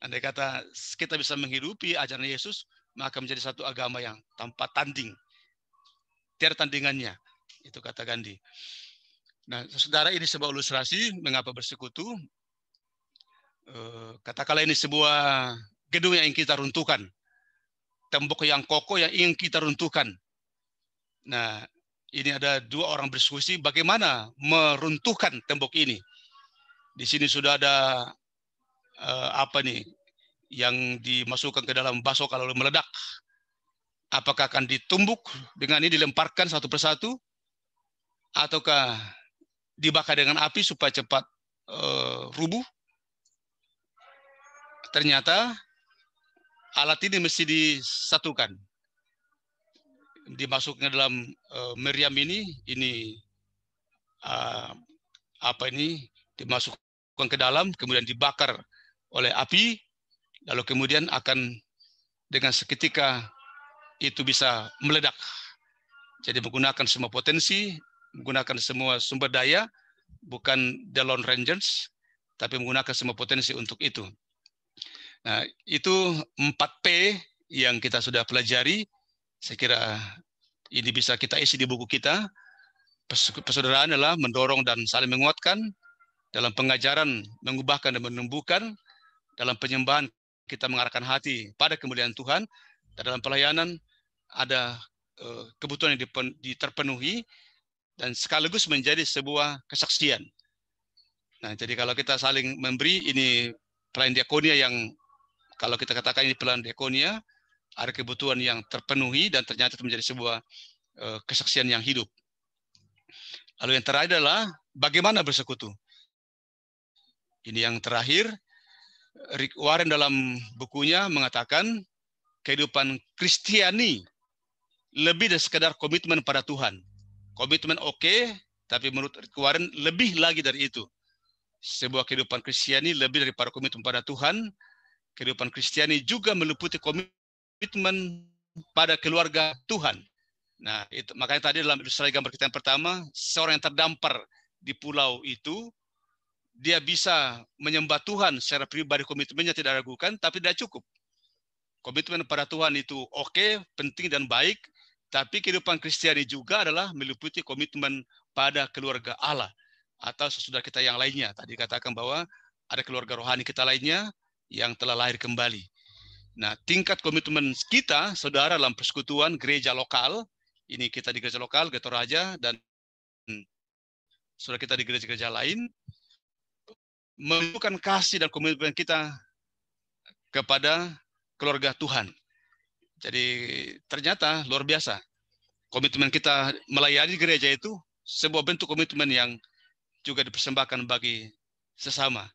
Andai kata kita bisa menghidupi ajaran Yesus, maka menjadi satu agama yang tanpa tanding. Tiada tandingannya. Itu kata Gandhi. Nah, saudara, ini sebuah ilustrasi mengapa bersekutu. Katakanlah ini sebuah gedung yang ingin kita runtuhkan. Tembok yang kokoh yang ingin kita runtuhkan. Nah, ini ada dua orang berdiskusi bagaimana meruntuhkan tembok ini. Di sini sudah ada apa nih yang dimasukkan ke dalam bakso kalau meledak. Apakah akan ditumbuk dengan ini dilemparkan satu persatu, ataukah dibakar dengan api supaya cepat rubuh? Ternyata alat ini mesti disatukan. Dimasukkan dalam meriam ini apa ini dimasukkan ke dalam, kemudian dibakar oleh api, lalu kemudian akan dengan seketika itu bisa meledak. Jadi menggunakan semua potensi, menggunakan semua sumber daya, bukan The Lone Rangers, tapi menggunakan semua potensi untuk itu. Nah, itu 4P yang kita sudah pelajari. Saya kira ini bisa kita isi di buku kita. Persaudaraan adalah mendorong dan saling menguatkan, dalam pengajaran mengubahkan dan menumbuhkan, dalam penyembahan kita mengarahkan hati pada kemuliaan Tuhan, dan dalam pelayanan ada kebutuhan yang terpenuhi dan sekaligus menjadi sebuah kesaksian. Nah, jadi kalau kita saling memberi, ini pelayan diakonia yang kalau kita katakan ini pelayan diakonia, ada kebutuhan yang terpenuhi dan ternyata itu menjadi sebuah kesaksian yang hidup. Lalu yang terakhir adalah bagaimana bersekutu. Ini yang terakhir, Rick Warren dalam bukunya mengatakan kehidupan Kristiani lebih dari sekedar komitmen pada Tuhan. Komitmen oke, tapi menurut Rick Warren lebih lagi dari itu. Sebuah kehidupan Kristiani lebih daripada komitmen pada Tuhan. Kehidupan Kristiani juga meliputi komitmen pada keluarga Tuhan. Nah, itu makanya tadi dalam ilustrasi gambar kita yang pertama, seorang yang terdampar di pulau itu, dia bisa menyembah Tuhan secara pribadi, komitmennya tidak ragukan, tapi tidak cukup. Komitmen pada Tuhan itu oke, penting dan baik, tapi kehidupan Kristiani juga adalah meliputi komitmen pada keluarga Allah atau sesudah kita yang lainnya. Tadi katakan bahwa ada keluarga rohani kita lainnya yang telah lahir kembali. Nah, tingkat komitmen kita, saudara, dalam persekutuan gereja lokal, ini kita di gereja lokal, Gereja Toraja, dan saudara kita di gereja-gereja lain, menunjukkan kasih dan komitmen kita kepada keluarga Tuhan. Jadi ternyata luar biasa. Komitmen kita melayani gereja itu sebuah bentuk komitmen yang juga dipersembahkan bagi sesama.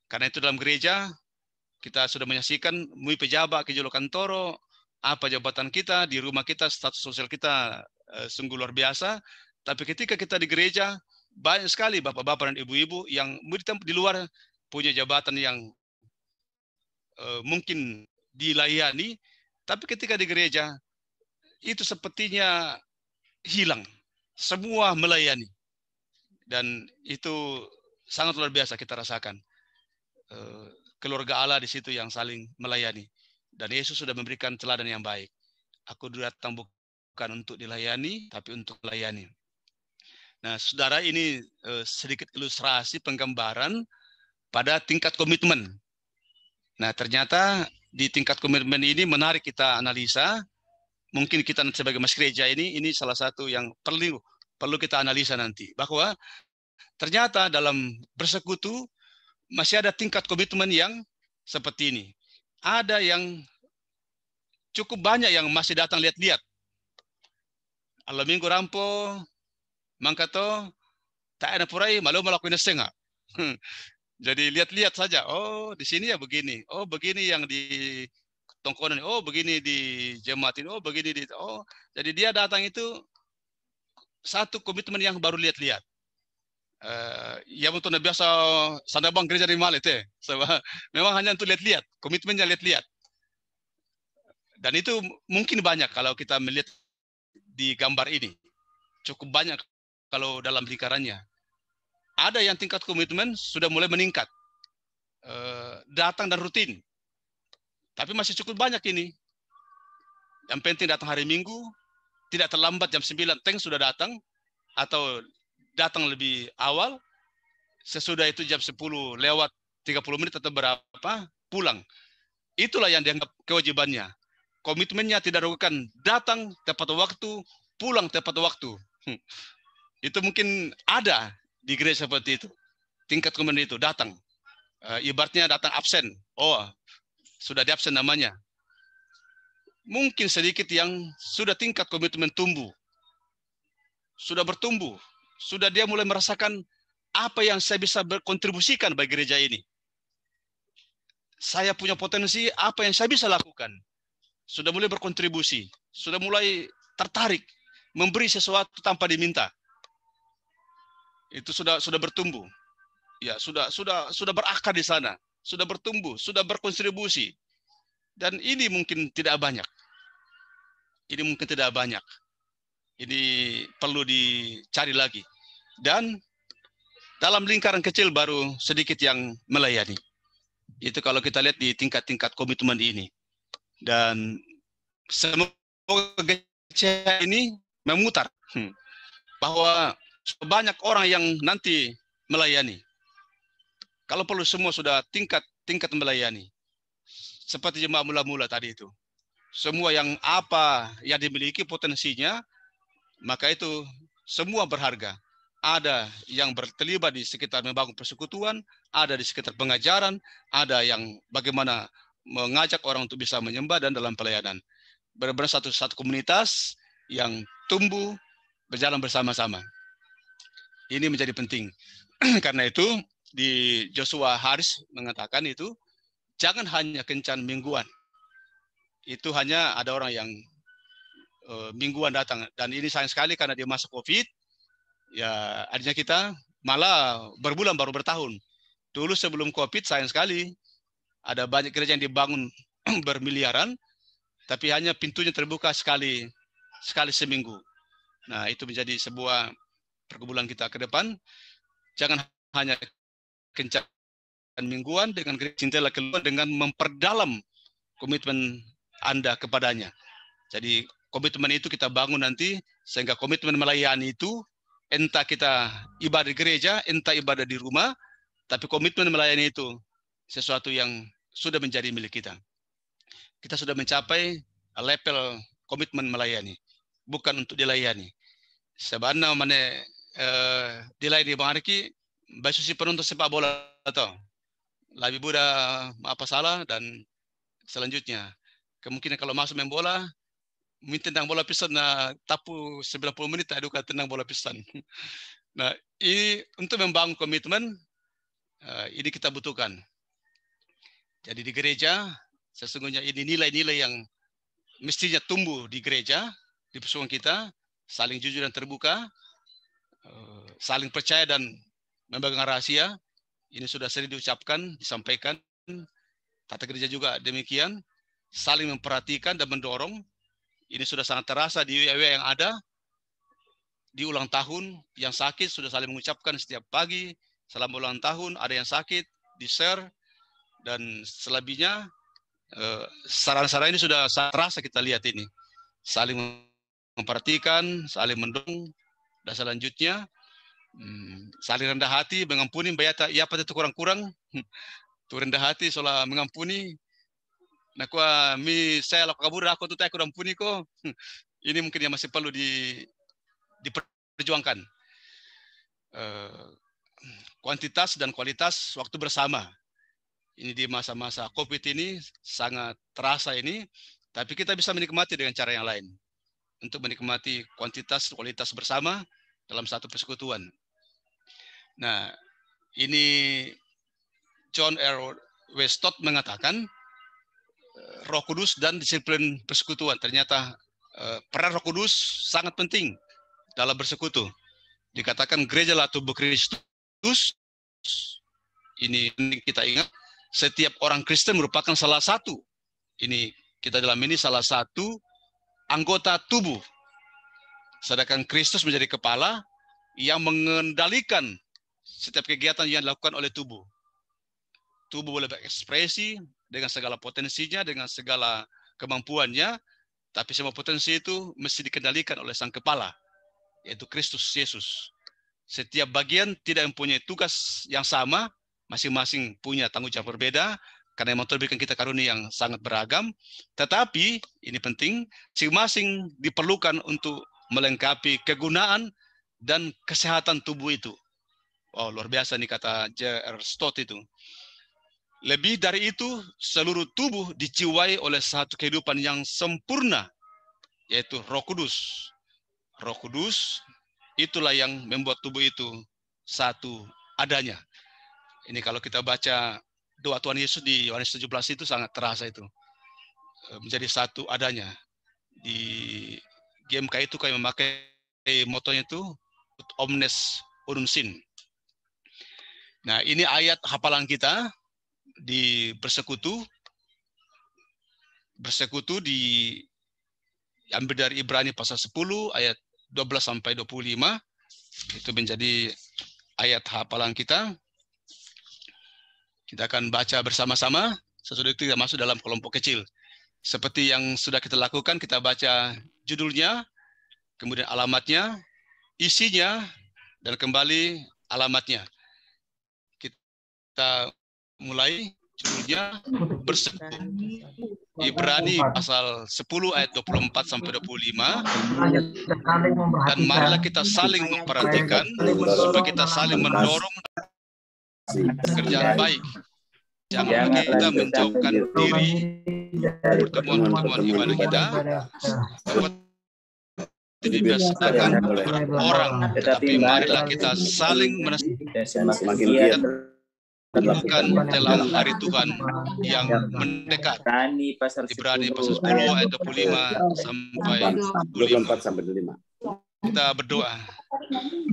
Karena itu dalam gereja kita sudah menyaksikan mui pejabat ke jolo kantoro, apa jabatan kita, di rumah kita, status sosial kita sungguh luar biasa. Tapi ketika kita di gereja, banyak sekali bapak-bapak dan ibu-ibu yang di luar punya jabatan yang mungkin dilayani, tapi ketika di gereja itu sepertinya hilang. Semua melayani. Dan itu sangat luar biasa kita rasakan. Keluarga Allah di situ yang saling melayani. Dan Yesus sudah memberikan teladan yang baik. Aku datang bukan untuk dilayani, tapi untuk melayani. Nah, saudara, ini sedikit ilustrasi penggambaran pada tingkat komitmen. Nah, ternyata di tingkat komitmen ini menarik kita analisa. Mungkin kita sebagai mas gereja ini salah satu yang perlu kita analisa nanti. Bahwa ternyata dalam bersekutu masih ada tingkat komitmen yang seperti ini. Ada yang cukup banyak yang masih datang lihat-lihat. Alam minggu rampo, mangkato, tak ada purai, malu melakukan setengah. Jadi lihat-lihat saja. Oh, di sini ya begini. Oh, begini yang di tongkonan. Oh, begini di jematin. Oh, begini di. Oh, jadi dia datang itu satu komitmen yang baru lihat-lihat. Ya untuk biasa sanabang gereja di Malete. Memang hanya untuk lihat-lihat. Komitmennya lihat-lihat. Dan itu mungkin banyak kalau kita melihat di gambar ini. Cukup banyak kalau dalam lingkarannya. Ada yang tingkat komitmen sudah mulai meningkat. Datang dan rutin. Tapi masih cukup banyak ini. Yang penting datang hari Minggu, tidak terlambat jam 9 tank sudah datang, atau datang lebih awal, sesudah itu jam 10 lewat 30 menit atau berapa, pulang. Itulah yang dianggap kewajibannya. Komitmennya tidak ragukan, datang tepat waktu, pulang tepat waktu. Itu mungkin ada di gereja seperti itu. Tingkat komitmen itu, datang. Ibaratnya datang absen. Oh, sudah di absen namanya. Mungkin sedikit yang sudah tingkat komitmen tumbuh. Sudah bertumbuh. Sudah dia mulai merasakan apa yang saya bisa berkontribusikan bagi gereja ini. Saya punya potensi, apa yang saya bisa lakukan. Sudah mulai berkontribusi. Sudah mulai tertarik. Memberi sesuatu tanpa diminta. Itu sudah bertumbuh. Ya, sudah berakar di sana. Sudah bertumbuh, sudah berkontribusi. Dan ini mungkin tidak banyak. Ini mungkin tidak banyak. Ini perlu dicari lagi. Dan dalam lingkaran kecil baru sedikit yang melayani. Itu kalau kita lihat di tingkat-tingkat komitmen ini. Dan semoga gereja ini memutar bahwa banyak orang yang nanti melayani. Kalau perlu semua sudah tingkat melayani. Seperti jemaah mula-mula tadi itu. Semua yang apa yang dimiliki potensinya, maka itu semua berharga. Ada yang terlibat di sekitar membangun persekutuan, ada di sekitar pengajaran, ada yang bagaimana mengajak orang untuk bisa menyembah dan dalam pelayanan. Benar-benar satu komunitas yang tumbuh berjalan bersama-sama. Ini menjadi penting. Karena itu di Joshua Haris mengatakan itu, jangan hanya kencan mingguan. Itu hanya ada orang yang mingguan datang. Dan ini sayang sekali karena di masa COVID, ya artinya kita malah berbulan baru bertahun. Dulu sebelum COVID sayang sekali, ada banyak gereja yang dibangun bermiliaran, tapi hanya pintunya terbuka sekali seminggu. Nah, itu menjadi sebuah pergumulan kita ke depan. Jangan hanya kencan mingguan dengan cinta keluar dengan memperdalam komitmen Anda kepadanya. Jadi komitmen itu kita bangun nanti sehingga komitmen melayani itu entah kita ibadah di gereja, entah ibadah di rumah, tapi komitmen melayani itu sesuatu yang sudah menjadi milik kita. Kita sudah mencapai level komitmen melayani, bukan untuk dilayani. Sebenarnya mana dilayani Bang Arki, basu si penonton sepak bola atau lebih muda apa salah, dan selanjutnya kemungkinan kalau masuk main bola minta tendang bola pisan na tapu 90 menit aduh tendang bola pisan. Nah, ini untuk membangun komitmen ini kita butuhkan. Jadi di gereja sesungguhnya ini nilai-nilai yang mestinya tumbuh di gereja, di persekutuan kita, saling jujur dan terbuka, saling percaya dan memegang rahasia. Ini sudah sering diucapkan, disampaikan. Tata gereja juga demikian, saling memperhatikan dan mendorong. Ini sudah sangat terasa di UIW yang ada. Di ulang tahun, yang sakit sudah saling mengucapkan setiap pagi, selamat ulang tahun, ada yang sakit, di-share, dan selebihnya, saran-saran ini sudah terasa kita lihat ini. Saling memperhatikan, saling mendorong, dan selanjutnya, saling rendah hati, mengampuni, bayata, iya pada itu kurang-kurang, itu rendah hati, soalnya mengampuni, nah kuah mi saya lakukan kabur aku tuh tak kurang puni kok. Ini mungkin yang masih perlu diperjuangkan. Kuantitas dan kualitas waktu bersama. Ini di masa-masa COVID ini sangat terasa ini, tapi kita bisa menikmati dengan cara yang lain. Untuk menikmati kuantitas kualitas bersama dalam satu persekutuan. Nah, ini John R. Westott mengatakan Roh Kudus dan disiplin persekutuan. Ternyata peran Roh Kudus sangat penting dalam bersekutu. Dikatakan gereja lah tubuh Kristus. Ini kita ingat, setiap orang Kristen merupakan salah satu. Ini kita dalam ini salah satu anggota tubuh. Sedangkan Kristus menjadi kepala yang mengendalikan setiap kegiatan yang dilakukan oleh tubuh. Tubuh boleh berekspresi, dengan segala potensinya, dengan segala kemampuannya, tapi semua potensi itu mesti dikendalikan oleh Sang Kepala, yaitu Kristus Yesus. Setiap bagian tidak mempunyai tugas yang sama, masing-masing punya tanggung jawab berbeda, karena memang Tuhan berikan kita karunia yang sangat beragam, tetapi ini penting, masing-masing diperlukan untuk melengkapi kegunaan dan kesehatan tubuh itu. Oh, luar biasa nih kata J.R. Stott itu. Lebih dari itu, seluruh tubuh dijiwai oleh satu kehidupan yang sempurna, yaitu Roh Kudus. Roh Kudus itulah yang membuat tubuh itu satu adanya. Ini kalau kita baca doa Tuhan Yesus di Yohanes 17 itu sangat terasa itu. Menjadi satu adanya. Di GMK itu kami memakai motonya itu Omnes Unum Sin. Nah, ini ayat hafalan kita di bersekutu diambil dari Ibrani pasal 10 ayat 12 sampai 25. Itu menjadi ayat hafalan kita. Kita akan baca bersama-sama. Sesudah itu kita masuk dalam kelompok kecil. Seperti yang sudah kita lakukan, kita baca judulnya, kemudian alamatnya, isinya, dan kembali alamatnya. Kita mulai judulnya bersekutu. Ibrani pasal 10 ayat 24 sampai 25. Dan marilah kita saling memperhatikan supaya kita saling mendorong pekerjaan baik. Jangan kita menjauhkan diri pertemuan-pertemuan ibadah kita dibiasakan beberapa orang, tetapi marilah kita saling menasihati telah hari Tuhan yang mendekat. Ibrani pasal 10 ayat 25 sampai 25. Kita berdoa.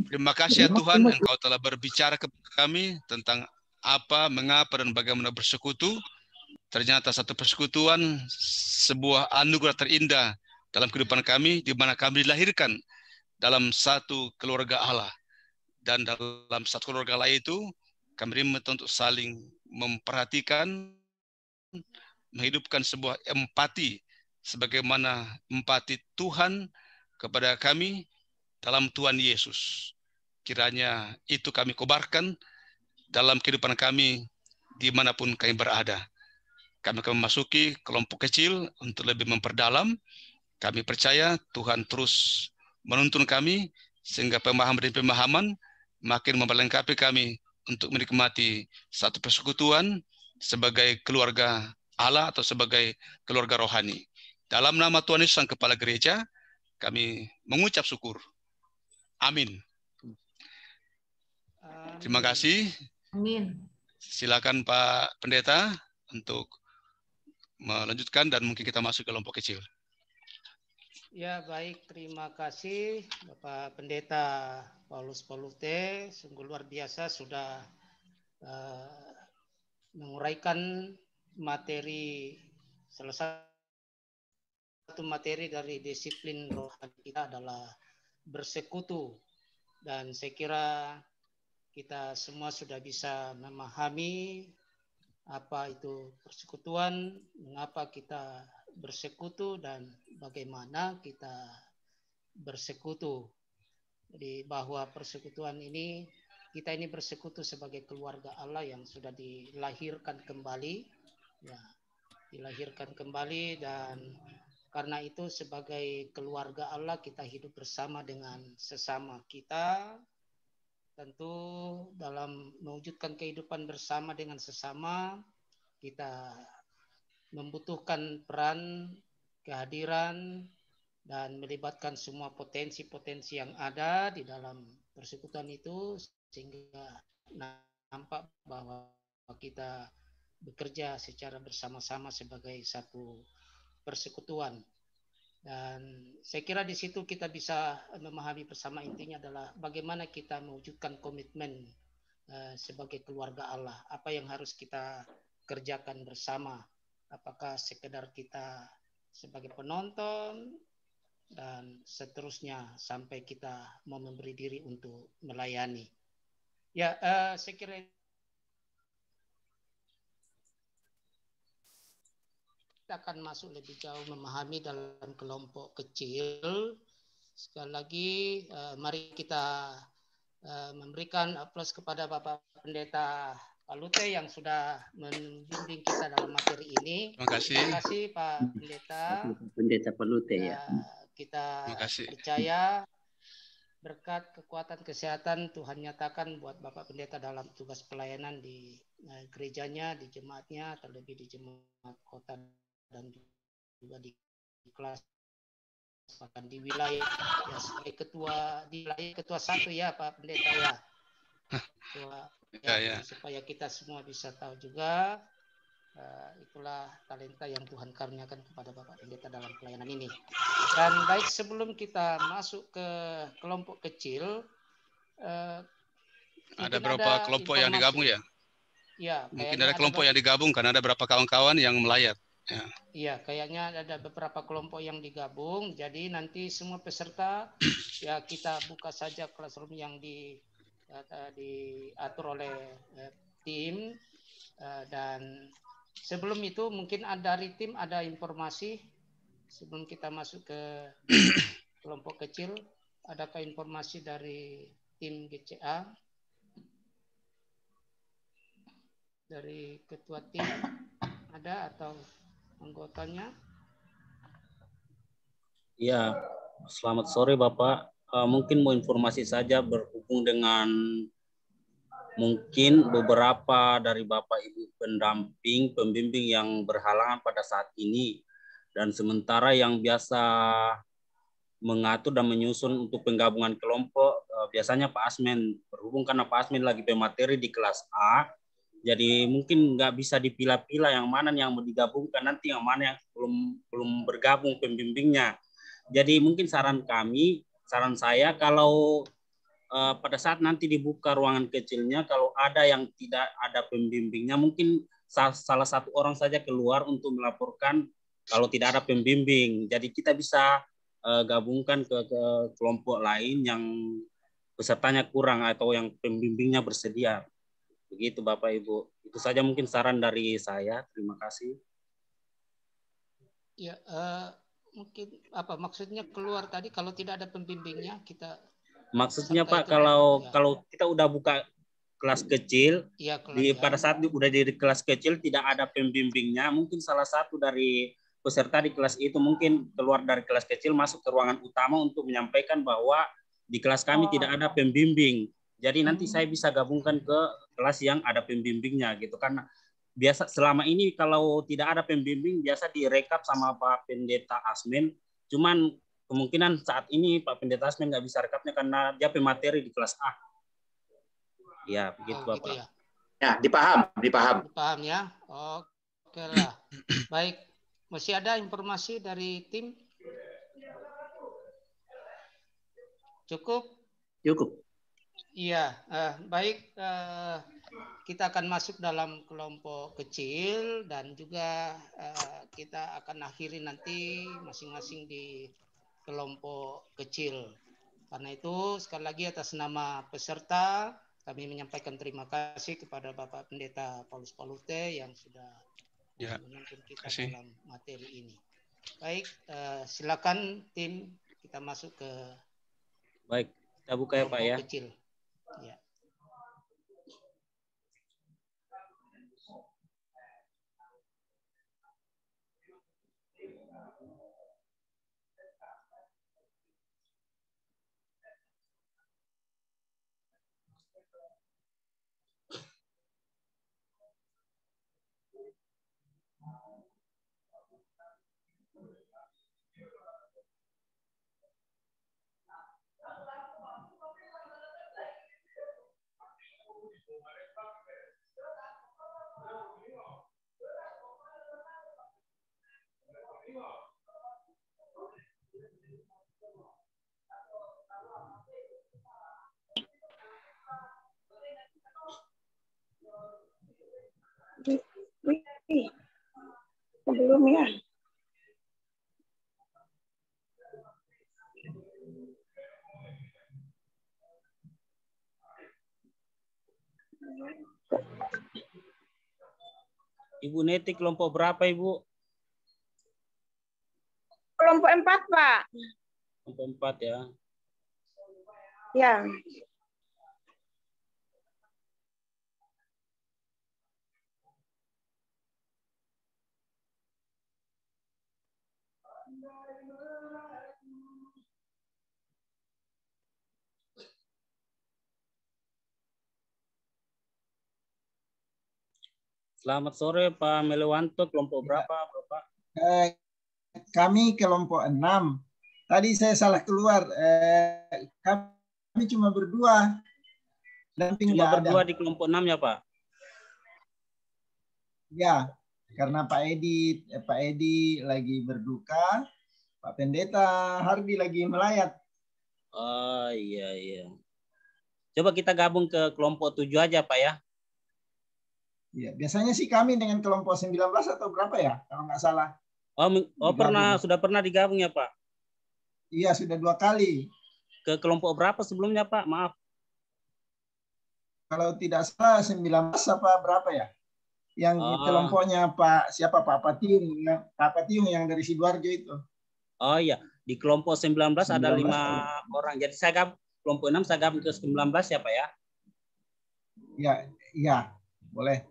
Terima kasih ya Tuhan, Engkau telah berbicara kepada kami tentang apa, mengapa, dan bagaimana bersekutu. Ternyata satu persekutuan sebuah anugerah terindah dalam kehidupan kami, di mana kami dilahirkan dalam satu keluarga Allah. Dan dalam satu keluarga Allah itu, kami diminta untuk saling memperhatikan, menghidupkan sebuah empati, sebagaimana empati Tuhan kepada kami dalam Tuhan Yesus. Kiranya itu kami kobarkan dalam kehidupan kami dimanapun kami berada. Kami akan memasuki kelompok kecil untuk lebih memperdalam. Kami percaya Tuhan terus menuntun kami sehingga pemahaman dan pemahaman makin memperlengkapi kami untuk menikmati satu persekutuan sebagai keluarga Allah atau sebagai keluarga rohani. Dalam nama Tuhan Yesus Sang Kepala Gereja, kami mengucap syukur. Amin. Terima kasih. Amin. Silakan Pak Pendeta untuk melanjutkan dan mungkin kita masuk ke kelompok kecil. Ya, baik, terima kasih Bapak Pendeta Paulus Polute, sungguh luar biasa sudah menguraikan materi, salah satu materi dari disiplin rohani kita adalah bersekutu, dan saya kira kita semua sudah bisa memahami apa itu persekutuan, mengapa kita bersekutu, dan bagaimana kita bersekutu. Jadi bahwa persekutuan ini, kita ini bersekutu sebagai keluarga Allah yang sudah dilahirkan kembali, ya, dilahirkan kembali, dan karena itu sebagai keluarga Allah kita hidup bersama dengan sesama kita. Tentu dalam mewujudkan kehidupan bersama dengan sesama, kita membutuhkan peran, kehadiran, dan melibatkan semua potensi-potensi yang ada di dalam persekutuan itu, sehingga nampak bahwa kita bekerja secara bersama-sama sebagai satu persekutuan. Dan saya kira di situ kita bisa memahami bersama, intinya adalah bagaimana kita mewujudkan komitmen sebagai keluarga Allah. Apa yang harus kita kerjakan bersama. Apakah sekedar kita sebagai penonton dan seterusnya sampai kita mau memberi diri untuk melayani. Ya, saya kira akan masuk lebih jauh memahami dalam kelompok kecil, sekali lagi mari kita memberikan aplaus kepada Bapak Pendeta Palute yang sudah membimbing kita dalam materi ini. Terima kasih Pak Pendeta. Pendeta Palute ya. Kita percaya berkat kekuatan kesehatan Tuhan nyatakan buat Bapak Pendeta dalam tugas pelayanan di gerejanya, di jemaatnya, terlebih di jemaat kota dan juga di kelas, bahkan di wilayah ya, sebagai ketua di wilayah ketua 1 ya Pak Pendeta ya. Ketua, ya. Supaya kita semua bisa tahu juga itulah talenta yang Tuhan karuniakan kepada Bapak Pendeta dalam pelayanan ini. Dan baik, sebelum kita masuk ke kelompok kecil, ada berapa kelompok yang digabung ya? Ya, mungkin ada kelompok yang digabung karena ada beberapa kawan-kawan yang melayat. Ya. Iya, kayaknya ada beberapa kelompok yang digabung. Jadi nanti semua peserta ya kita buka saja classroom yang diatur oleh tim, dan sebelum itu mungkin dari tim ada informasi sebelum kita masuk ke kelompok kecil. Adakah informasi dari tim GCA? Dari ketua tim ada atau anggotanya? Ya, selamat sore Bapak. Mungkin mau informasi saja berhubung dengan mungkin beberapa dari Bapak Ibu pendamping, pembimbing yang berhalangan pada saat ini. Dan sementara yang biasa mengatur dan menyusun untuk penggabungan kelompok, biasanya Pak Asmen. Berhubung karena Pak Asmen lagi pemateri di kelas A, jadi mungkin nggak bisa dipilah-pilah yang mana yang mau digabungkan nanti, yang mana yang belum bergabung pembimbingnya. Jadi mungkin saran saya kalau pada saat nanti dibuka ruangan kecilnya, kalau ada yang tidak ada pembimbingnya, mungkin salah satu orang saja keluar untuk melaporkan kalau tidak ada pembimbing. Jadi kita bisa gabungkan ke kelompok lain yang pesertanya kurang atau yang pembimbingnya bersedia. Begitu Bapak Ibu. Itu saja mungkin saran dari saya. Terima kasih. Ya, mungkin apa maksudnya keluar tadi kalau tidak ada pembimbingnya kita. Maksudnya Pak kalau kita udah buka kelas kecil, ya, pada saat udah di kelas kecil tidak ada pembimbingnya, mungkin salah satu dari peserta di kelas itu mungkin keluar dari kelas kecil masuk ke ruangan utama untuk menyampaikan bahwa di kelas kami tidak ada pembimbing. Jadi nanti saya bisa gabungkan ke kelas yang ada pembimbingnya gitu. Karena biasa selama ini kalau tidak ada pembimbing biasa direkap sama Pak Pendeta Asmen. Cuman kemungkinan saat ini Pak Pendeta Asmen nggak bisa rekapnya karena dia pemateri di kelas A. Ya, begitu Bapak. Gitu ya. Ya, dipaham. Dipaham ya. Oke lah. Baik, masih ada informasi dari tim? Cukup? Cukup. Iya, baik. Kita akan masuk dalam kelompok kecil dan juga kita akan akhiri nanti masing-masing di kelompok kecil. Karena itu sekali lagi atas nama peserta kami menyampaikan terima kasih kepada Bapak Pendeta Paulus Palute yang sudah menuntun kita dalam materi ini. Baik, silakan tim kita masuk ke. Baik, kita buka ya Pak ya. Kecil. Ya. Sebelumnya Ibu Neti kelompok berapa Ibu? kelompok 4, Pak. Kelompok 4 ya. Ya. Selamat sore Pak Melewanto, kelompok berapa Bapak? Kami kelompok 6. Tadi saya salah keluar. Kami cuma berdua. Cuma berdua di kelompok 6 ya Pak? Ya, karena Pak Edi lagi berduka, Pak Pendeta Hardi lagi melayat. Oh iya. Coba kita gabung ke kelompok 7 aja Pak ya. Ya, biasanya sih kami dengan kelompok 19 atau berapa ya, kalau nggak salah. Sudah pernah digabung ya Pak? Iya, sudah 2 kali. Ke kelompok berapa sebelumnya Pak? Maaf. Kalau tidak salah 19 apa berapa ya? Yang kelompoknya Pak Patiung yang dari Sidoarjo itu. Oh iya, di kelompok 19 ada 5 orang. Jadi saya gabung kelompok 6, saya gabung ke 19 ya Pak ya? Iya, boleh.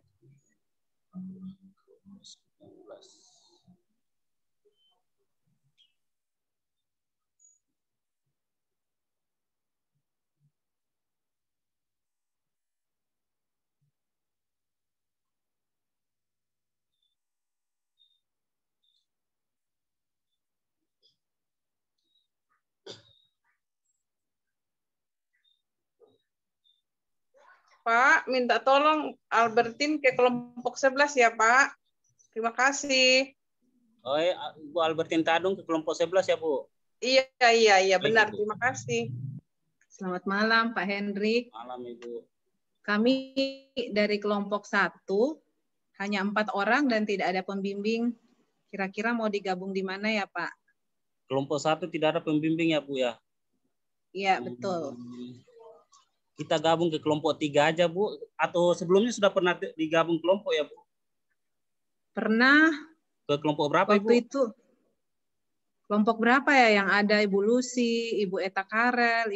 Pak, minta tolong Albertin ke kelompok 11 ya, Pak. Terima kasih. Oh iya, Bu Albertin Tadung ke kelompok 11 ya, Bu? Iya, benar. Terima kasih. Selamat malam, Pak Hendrik. Malam, Ibu. Kami dari kelompok 1, hanya 4 orang dan tidak ada pembimbing. Kira-kira mau digabung di mana ya, Pak? Kelompok 1 tidak ada pembimbing ya, Bu ya? Iya, betul. Kita gabung ke kelompok 3 aja, Bu. Atau sebelumnya sudah pernah digabung kelompok ya, Bu? Pernah. Ke kelompok berapa, Ibu? Waktu itu. Kelompok berapa ya yang ada Ibu Lucy, Ibu Eta Karel,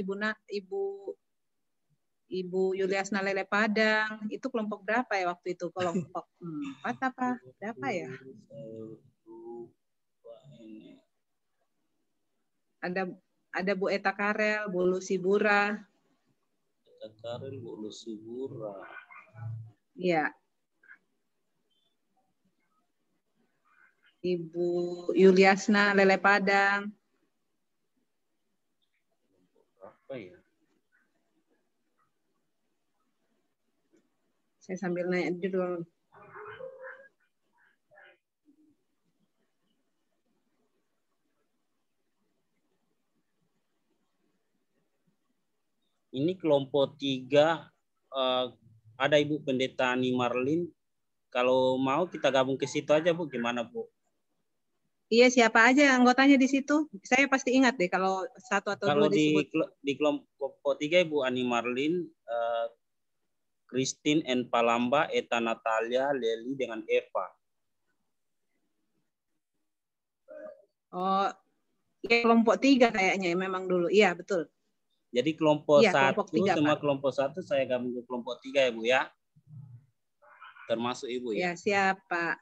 Ibu Yuliasna Lele Padang. Itu kelompok berapa ya waktu itu? Kelompok 4 apa? Berapa ya? Ada Bu Eta Karel, Bu Lucy Bura. Karel, Bu Lucy Bura. Iya. Ibu Yuliasna Lele Padang. Apa ya? Saya sambil nanya dulu. Ini kelompok 3 ada Ibu Pendeta Ani Marlin. Kalau mau kita gabung ke situ aja, Bu. Gimana, Bu? Iya, siapa aja anggotanya di situ? Saya pasti ingat deh kalau 1 atau 2 disebut. Di kelompok 3 Ibu Ani Marlin, Christine N. Palamba, Eta Natalia, Leli dengan Eva. Oh, ya, kelompok 3 kayaknya memang dulu. Iya, betul. Jadi kelompok 1 kelompok 3, sama Pak. kelompok 1 saya gabung ke kelompok 3 ya, Bu ya. Termasuk Ibu ya. Ya, siap, Pak.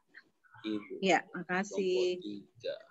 Ibu. Ya, makasih. Kelompok 3.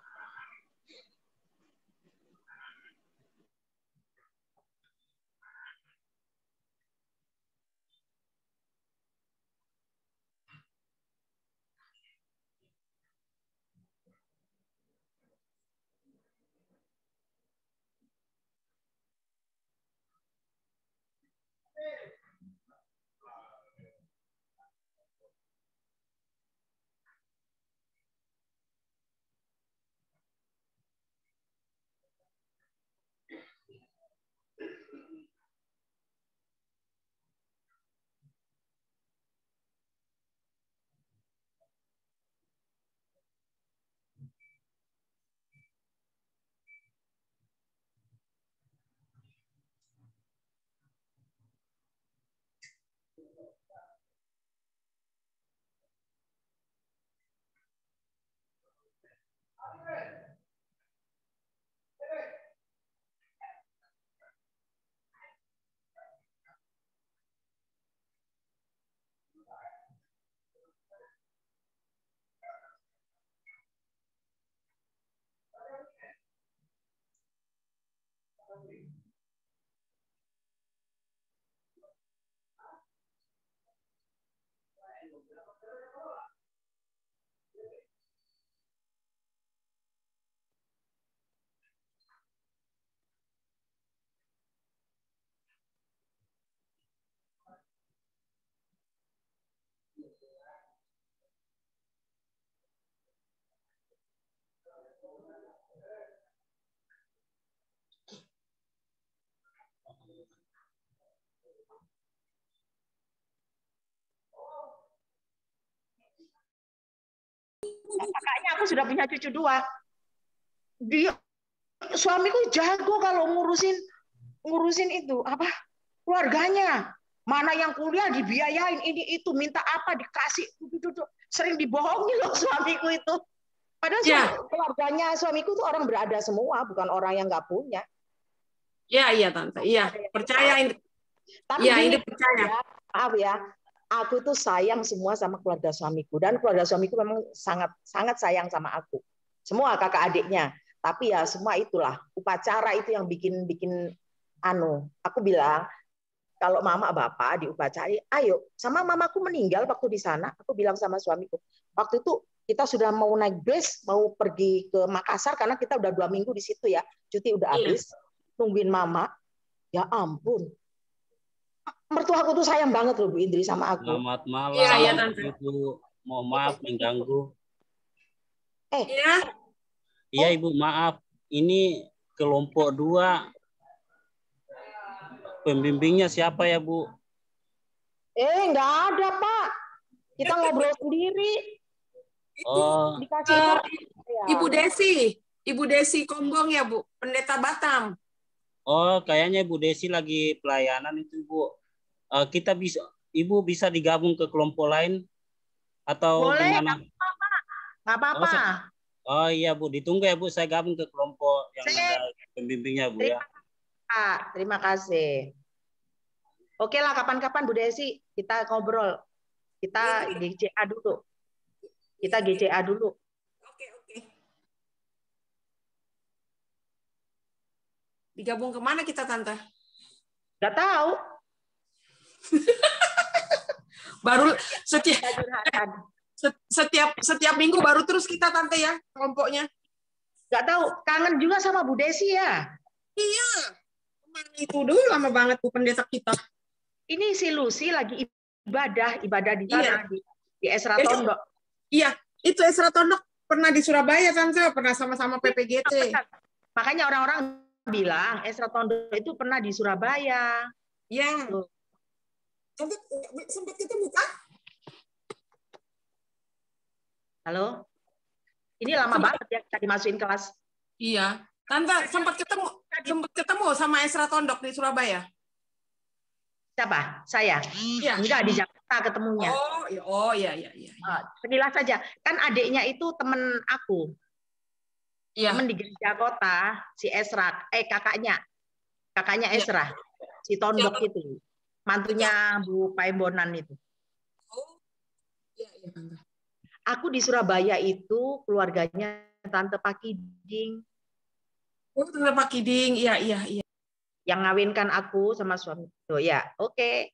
aku sudah punya cucu 2. Dia suamiku jago kalau ngurusin itu apa keluarganya. Mana yang kuliah dibiayain, ini itu, minta apa dikasih. Sering dibohongi loh suamiku itu. Padahal keluarganya suamiku itu orang berada semua, bukan orang yang nggak punya. Iya Tante, iya percaya ini. Tapi iya ini percaya. Ya, maaf ya, aku tuh sayang semua sama keluarga suamiku, dan keluarga suamiku memang sangat sangat sayang sama aku. Semua kakak adiknya. Tapi ya semua itulah upacara itu yang bikin aku bilang kalau mama bapak di upacara, ayo, sama mamaku meninggal waktu di sana, aku bilang sama suamiku, waktu itu kita sudah mau naik bus, mau pergi ke Makassar, karena kita udah 2 minggu di situ ya, cuti udah habis, nungguin mama, ya ampun, mertua aku tuh sayang banget loh Bu Indri sama aku. Selamat malam, Iya Tante. Ibu, mohon maaf mengganggu. Iya. Iya Ibu, maaf, ini kelompok 2. Pembimbingnya siapa ya, Bu? Nggak ada, Pak. Kita ngobrol sendiri. Oh. Dikasih Ibu Desi Kombong ya, Bu, pendeta Batam. Oh, kayaknya Ibu Desi lagi pelayanan itu, Bu. Ibu bisa digabung ke kelompok lain atau boleh, gimana? Nggak apa-apa. Oh iya, Bu, ditunggu ya, Bu. Saya gabung ke kelompok yang ada pembimbingnya, Bu, ya. Terima kasih. Oke lah, kapan-kapan Bu Desi kita ngobrol. Kita GCA dulu. Oke. Digabung kemana kita, Tante? Nggak tahu. Baru setiap minggu baru terus kita, Tante, ya kelompoknya. Nggak tahu. Kangen juga sama Bu Desi ya. Iya. Itu dulu lama banget Bu pendeta kita. Ini si Lucy lagi ibadah di sana di Esra Tondok. Iya, itu Esra Tondok pernah di Surabaya, Tante, pernah sama-sama PPGT. Makanya orang-orang bilang Esra Tondok itu pernah di Surabaya. Iya. Sempat ketemu kan? Halo? Ini lama banget ya kita dimasukin kelas. Iya. Tante sempat ketemu sama Esra Tondok di Surabaya. Siapa? Saya? Ya. Enggak, di Jakarta ketemunya. Oh iya. Sekilas saja. Kan adiknya itu temen aku. Iya. Temen di gereja kota, si Esra. Kakaknya Esra. Si Tondok itu. Mantunya Bu Paimbonan itu. Oh. Iya, Tante. Aku di Surabaya itu keluarganya Tante Pakiding. Oh, Tante Pakiding. Iya. Yang ngawinkan aku sama suami. Oh ya, oke.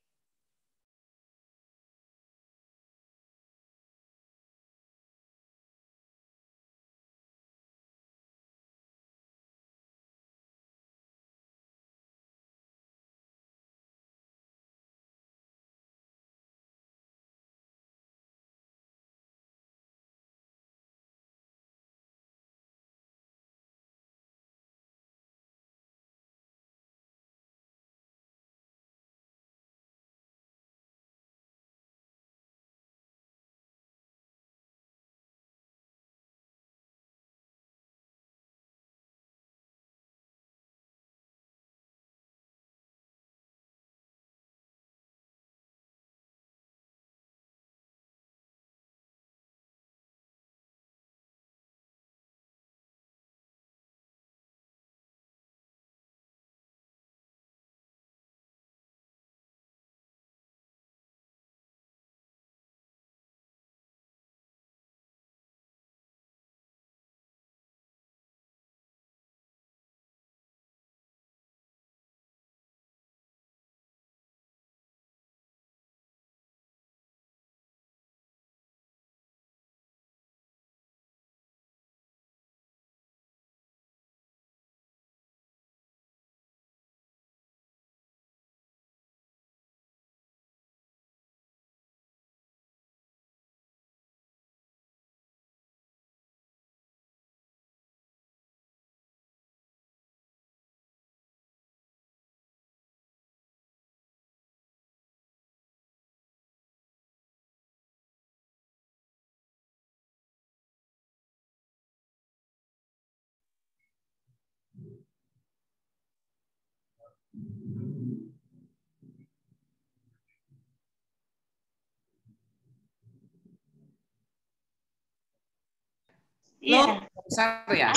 Iya. Besar ya.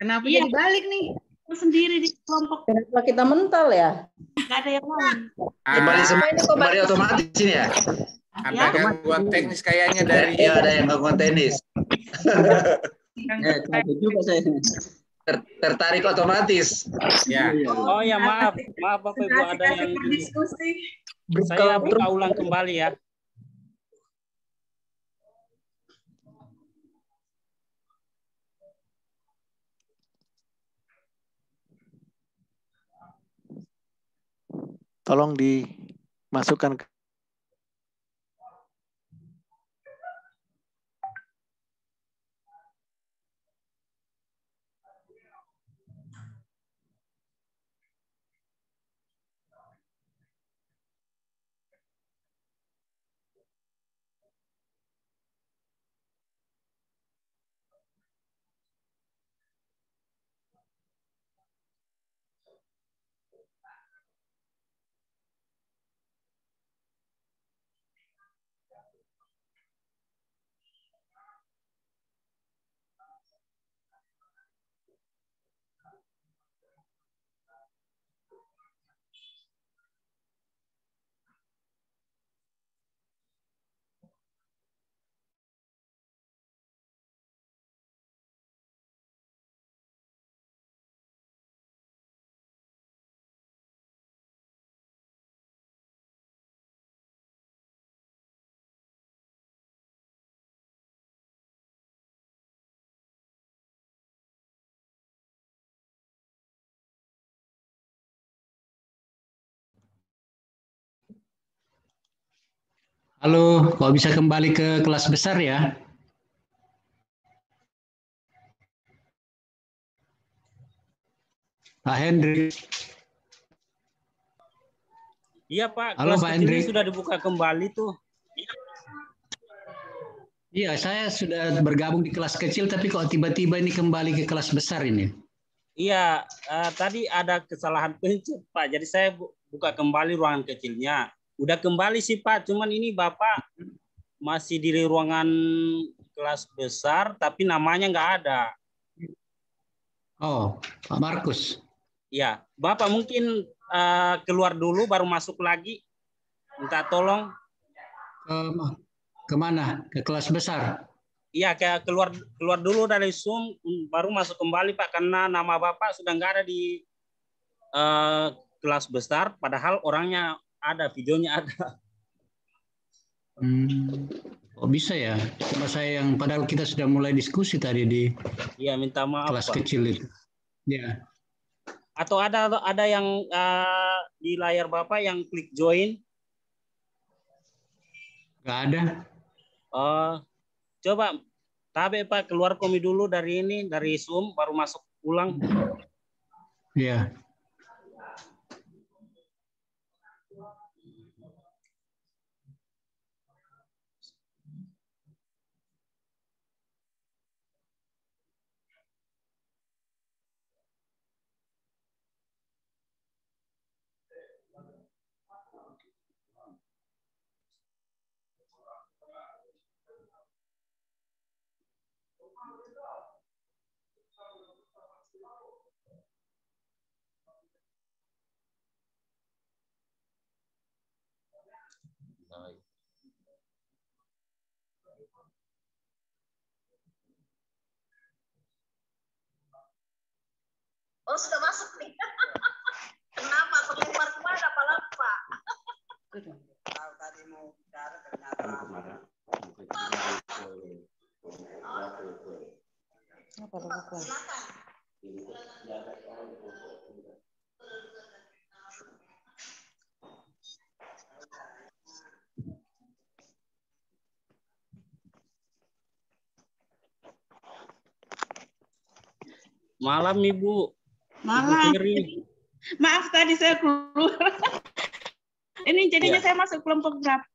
Kenapa Iya. jadi balik nih? Aku sendiri di kelompok. Kenapa kita mental ya? Nggak ada yang lain. Kembali semua, ini kok kembali otomatis ini ya. Ada gangguan teknis kayaknya dari Iya, ada yang gangguan teknis. Kaget juga saya. Tertarik otomatis. ya. Oh ya, maaf Bapak Ibu, ada yang berdiskusi. saya buka ulang kembali ya. Tolong dimasukkan ke Halo, kok bisa kembali ke kelas besar ya? Pak Hendrik. Iya Pak, Halo, kelas Pak kecilnya Hendrik. sudah dibuka kembali tuh. Iya, saya sudah bergabung di kelas kecil, tapi kok tiba-tiba ini kembali ke kelas besar ini? Iya, tadi ada kesalahan pencet Pak, jadi saya buka kembali ruangan kecilnya. Udah kembali sih Pak, cuman ini Bapak masih di ruangan kelas besar, tapi namanya nggak ada. Oh, Pak Markus. Ya, Bapak mungkin keluar dulu baru masuk lagi. Minta tolong. Kemana? Ke kelas besar? Iya, keluar dulu dari Zoom, baru masuk kembali Pak, karena nama Bapak sudah nggak ada di kelas besar, padahal orangnya ada, videonya ada. Oh bisa ya? Cuma saya yang padahal kita sudah mulai diskusi tadi di minta maaf, kelas Pak. kecil itu. Ya. Atau ada yang di layar Bapak yang klik join? Nggak ada. Coba tabe Pak, keluar komi dulu dari Zoom, baru masuk ulang. Iya. Oh, sudah masuk nih. Kenapa terlempar kemana Pak? Tahu tadi mau bicara ternyata Malam Ibu. Malam. Ibu Maaf tadi saya keluar. Ini jadinya Ya. saya masuk kelompok berapa?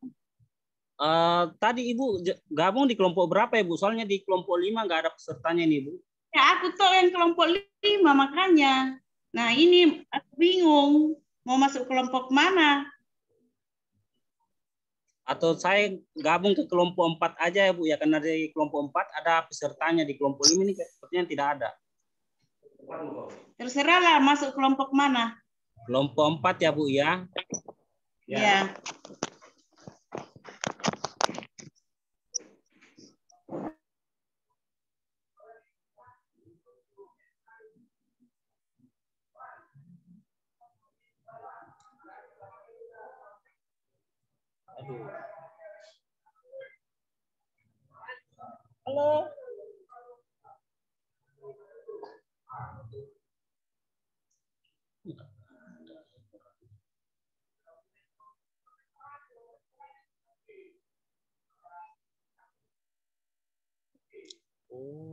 Tadi Ibu gabung di kelompok berapa Ibu? Soalnya di kelompok 5 nggak ada pesertanya nih Bu. Ya aku tuh yang kelompok 5 makanya. Nah ini aku bingung mau masuk kelompok mana? Atau saya gabung ke kelompok 4 aja ya Bu ya, karena di kelompok 4 ada pesertanya, di kelompok 5 ini sepertinya tidak ada. Terserahlah masuk kelompok mana. Kelompok 4 ya Bu ya. Ya. Halo. Oh.